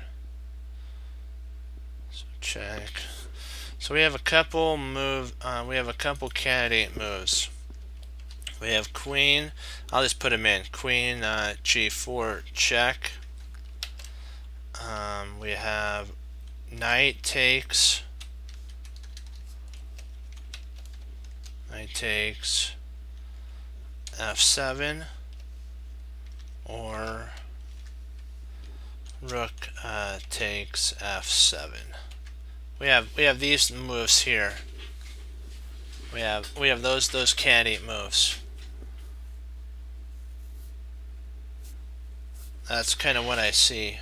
So check. So we have a couple we have a couple candidate moves. We have queen. I'll just put them in. Queen g4 check. We have knight takes. Knight takes f7, or rook takes f7. We have these moves here. We have those candidate moves. That's kind of what I see.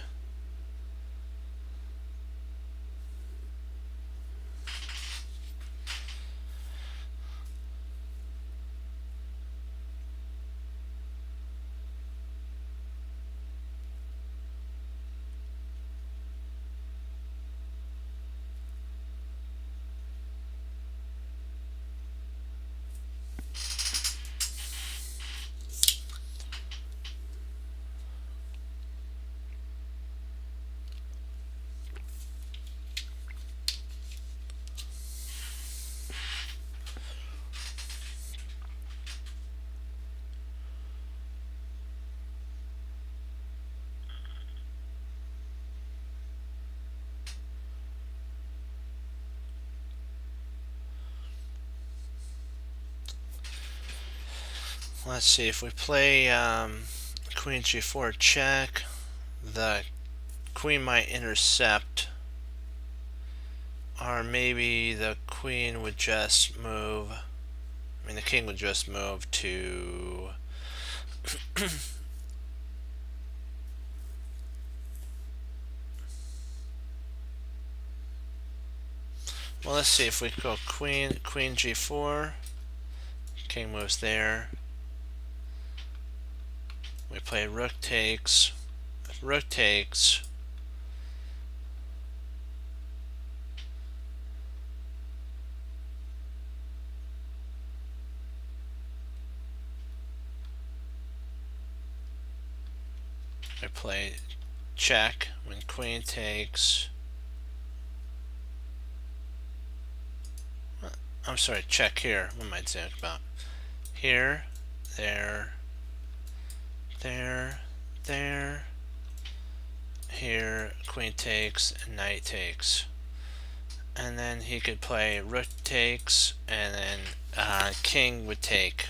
Let's see, if we play queen g4 check, the queen might intercept, or maybe the queen would just move, I mean the king would just move to well, let's see, if we go queen g4, king moves there. We play rook takes. If rook takes, I play check. When queen takes, I'm sorry, check here. What am I talking about? Here, there, there, there. Here, queen takes, and knight takes. And then he could play rook takes, and then king would take.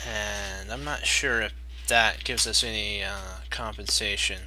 And I'm not sure if that gives us any compensation.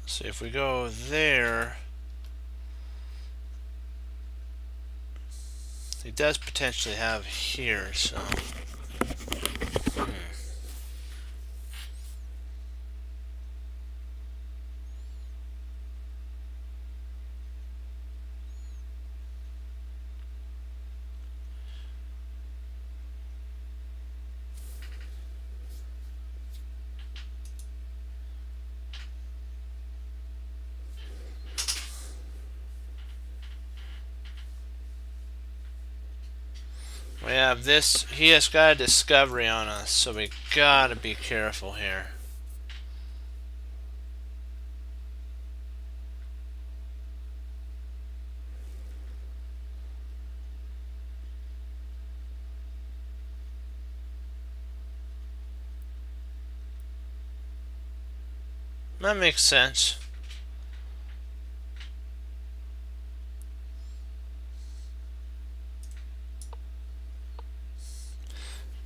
So if we go there, he does potentially have here, so. We have this. He has got a discovery on us, so we gotta be careful here. That makes sense.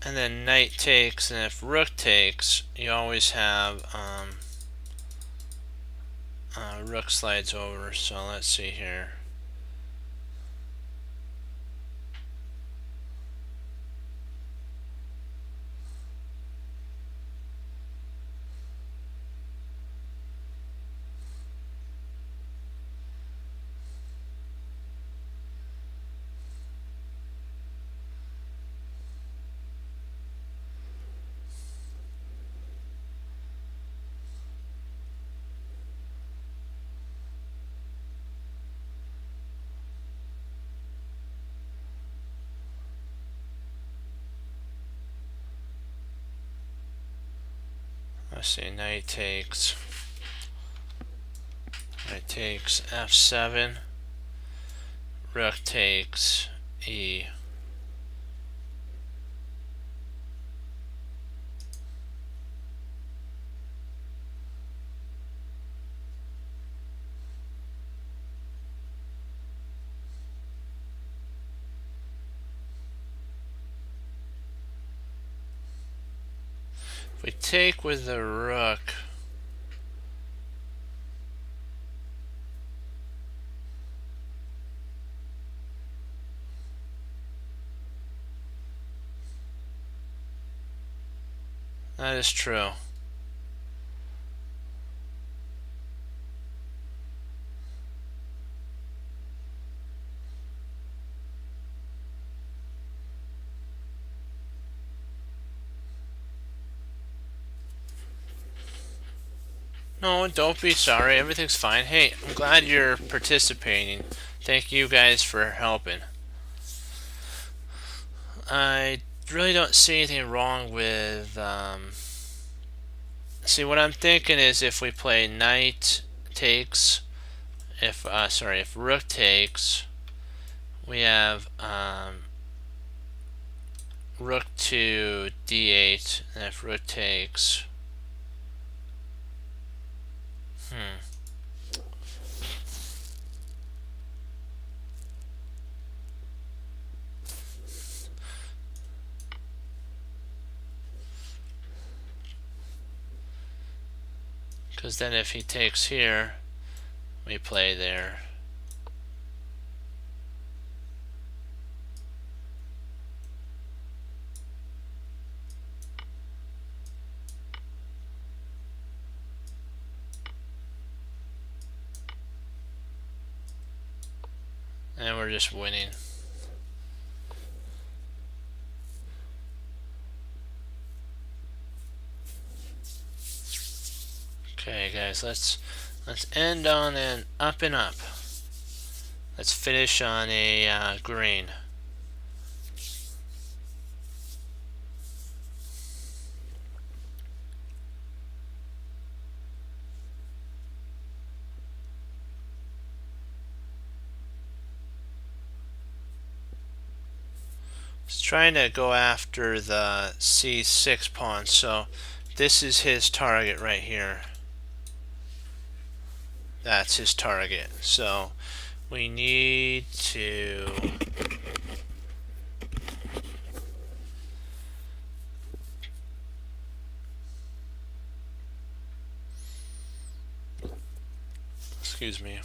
And then knight takes, and if rook takes, you always have rook slides over. So let's see here. Let's see, knight takes f7, rook takes e. If we take with the rook, that is true. No, don't be sorry. Everything's fine. Hey, I'm glad you're participating. Thank you guys for helping. I really don't see anything wrong with. See, what I'm thinking is if we play knight takes, if rook takes, we have rook to d8, and if rook takes, because then if he takes here, we play there. And we're just winning. Okay, guys, let's end on an up and up. Let's finish on a green. He's trying to go after the c6 pawn, so this is his target right here. That's his target. So we need to excuse me.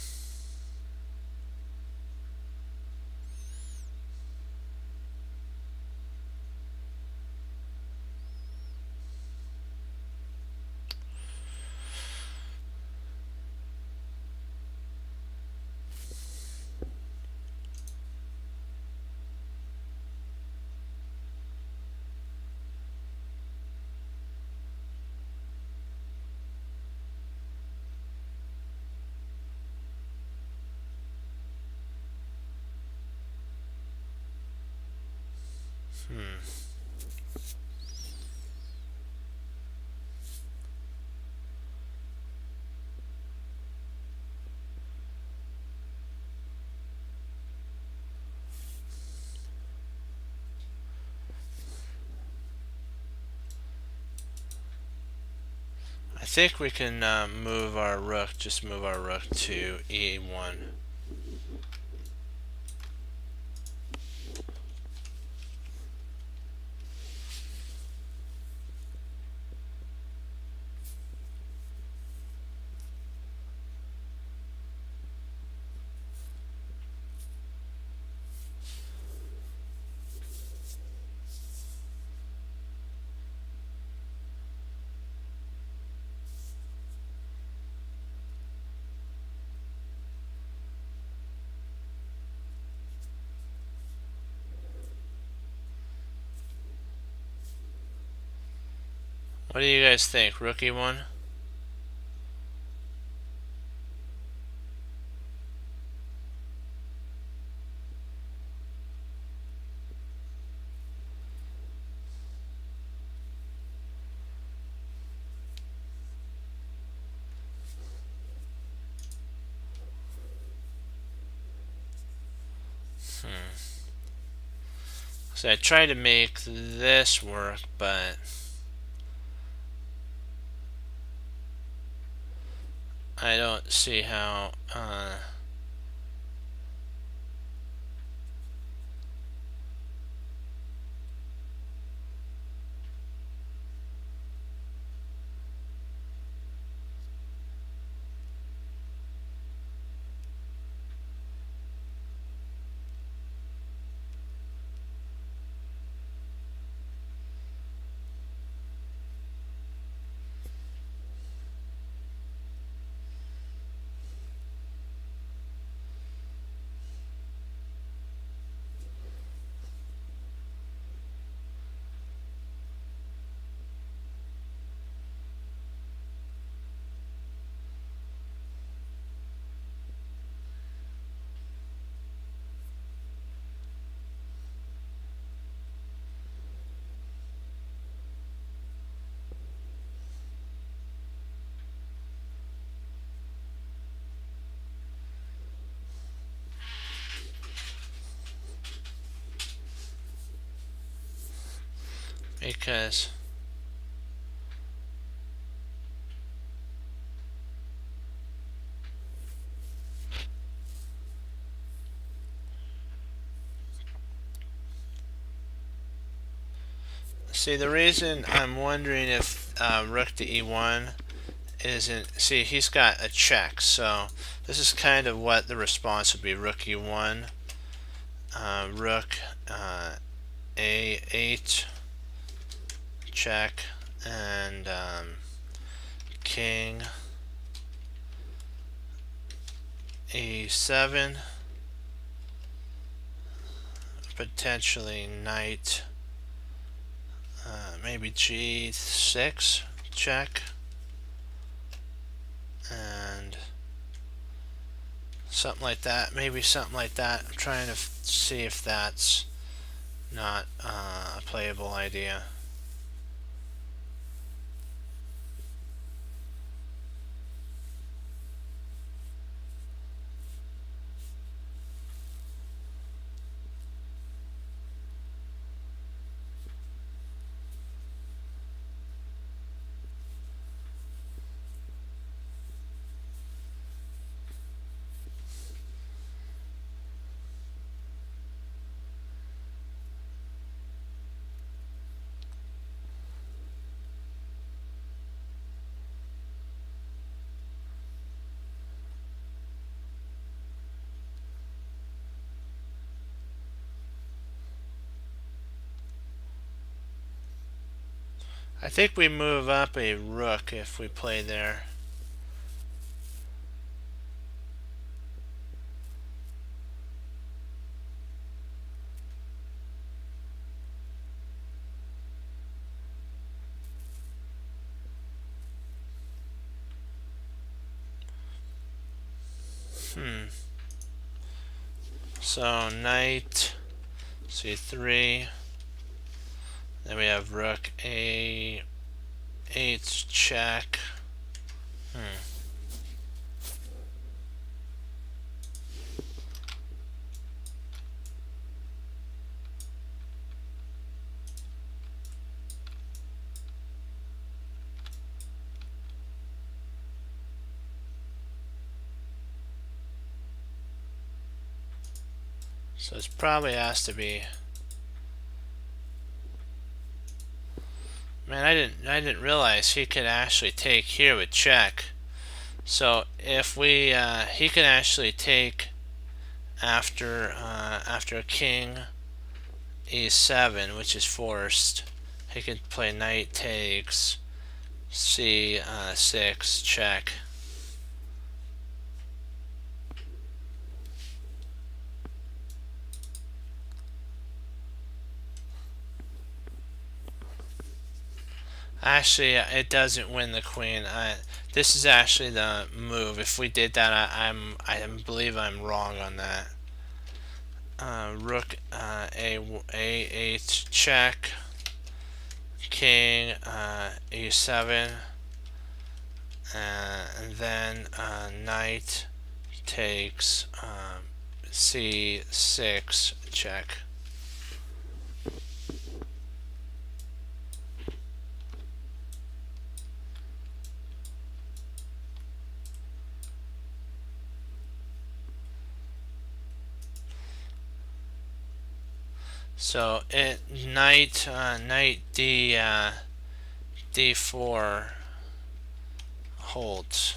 Hmm. I think we can move our rook, just move our rook to E1. What do you guys think? Rook E1? So I tried to make this work, but I don't see how. Because see, the reason I'm wondering if rook to E1 isn't, see, he's got a check, so this is kind of what the response would be. Rook E1, rook A8, check, and king E7, potentially knight, maybe G6, check, and something like that, maybe something like that. I'm trying to see if that's not a playable idea. I think we move up a rook if we play there. So knight C3, Then we have rook A8 check. So it probably has to be. Man, I didn't realize he could actually take here with check. So if we he can actually take after king e7, which is forced. He can play knight takes c6 check. Actually, it doesn't win the queen. This is actually the move. If we did that, I believe I'm wrong on that. Rook A8 check, king E7, and then knight takes C6 check. So knight D4 holds.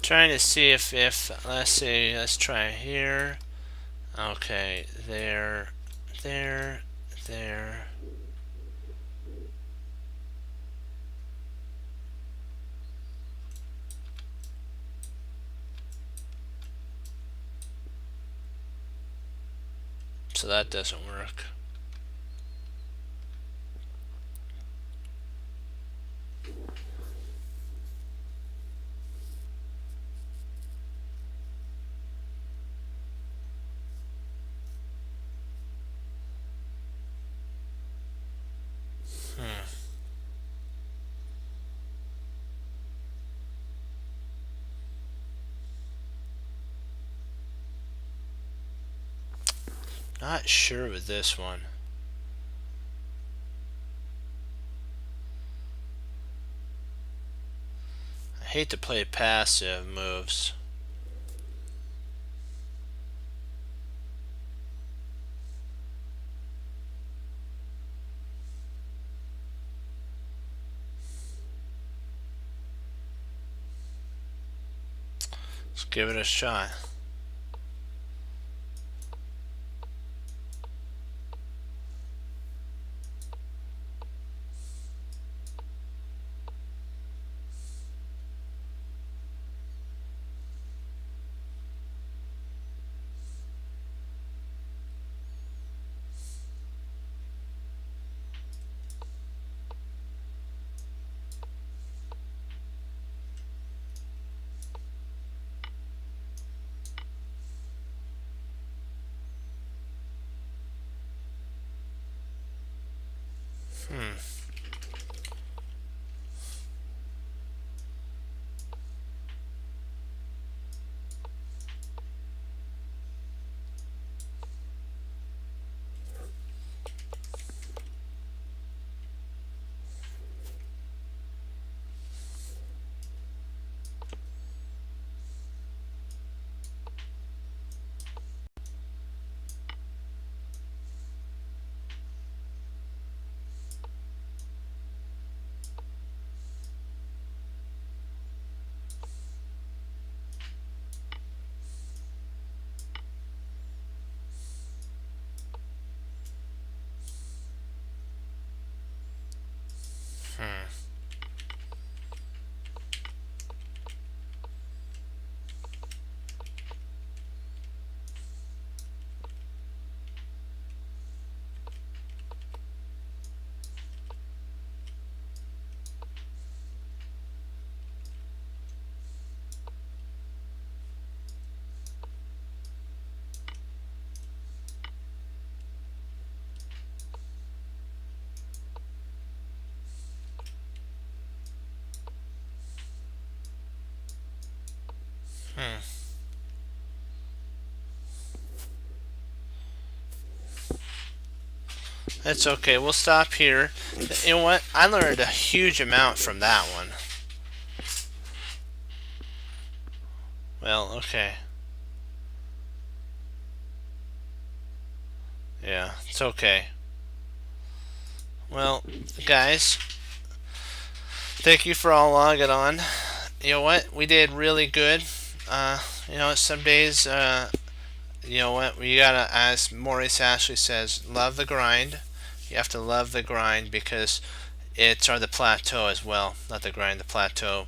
Trying to see if let's see, let's try here. Okay, there. So that doesn't work. Not sure with this one. I hate to play passive moves. Let's give it a shot. Hmm. That's okay. We'll stop here. You know what? I learned a huge amount from that one. Well, okay. Yeah, it's okay. Well, guys, thank you for all logging on. You know what? We did really good. Some days, you know what? We gotta, as Maurice Ashley says, love the grind. You have to love the grind because it's the plateau as well, not the grind, the plateau.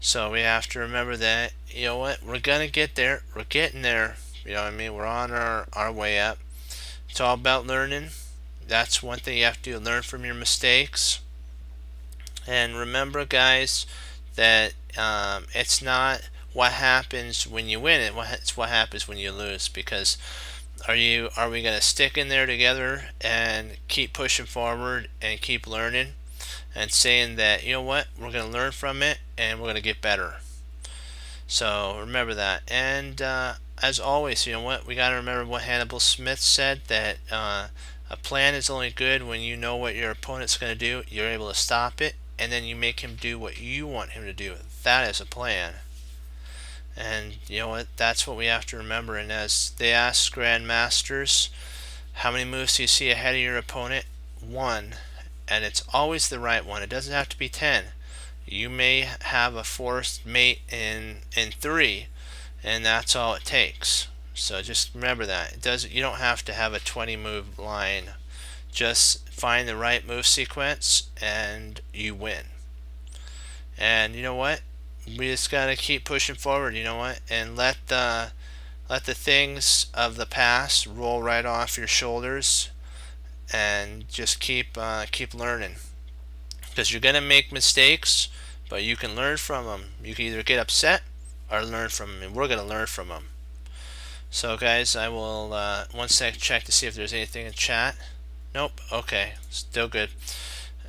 So we have to remember that. You know what? We're gonna get there. We're getting there. You know what I mean? We're on our way up. It's all about learning. That's one thing you have to do. Learn from your mistakes. And remember, guys, that it's not what happens when you win it's what happens when you lose. Because are we going to stick in there together and keep pushing forward and keep learning and saying that, you know what, we're going to learn from it and we're going to get better. So remember that. And as always, you know what, we got to remember what Hannibal Smith said, that a plan is only good when you know what your opponent's going to do, you're able to stop it, and then you make him do what you want him to do. That is a plan. And you know what? That's what we have to remember. And as they ask grandmasters, how many moves do you see ahead of your opponent? One. And it's always the right one. It doesn't have to be 10. You may have a forced mate in 3, and that's all it takes. So just remember that. You don't have to have a 20 move line. Just find the right move sequence and you win. And you know what? We just gotta keep pushing forward, you know what? And let the things of the past roll right off your shoulders, and just keep learning. Because you're gonna make mistakes, but you can learn from them. You can either get upset or learn from them, and we're gonna learn from them. So, guys, I will one sec check to see if there's anything in chat. Nope. Okay, still good.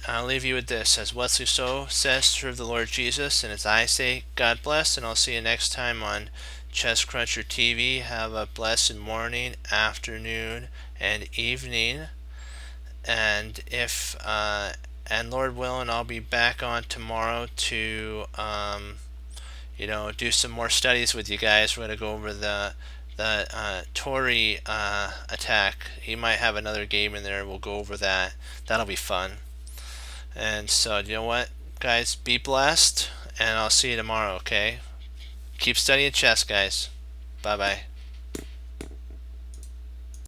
I'll leave you with this. As Wesley So says, serve the Lord Jesus, and as I say, God bless, and I'll see you next time on Chess Cruncher TV. Have a blessed morning, afternoon, and evening. And if and Lord willing, I'll be back on tomorrow to do some more studies with you guys. We're gonna go over the Tory attack. He might have another game in there. We'll go over that. That'll be fun. And so, you know what, guys, be blessed, and I'll see you tomorrow, okay? Keep studying chess, guys. Bye-bye.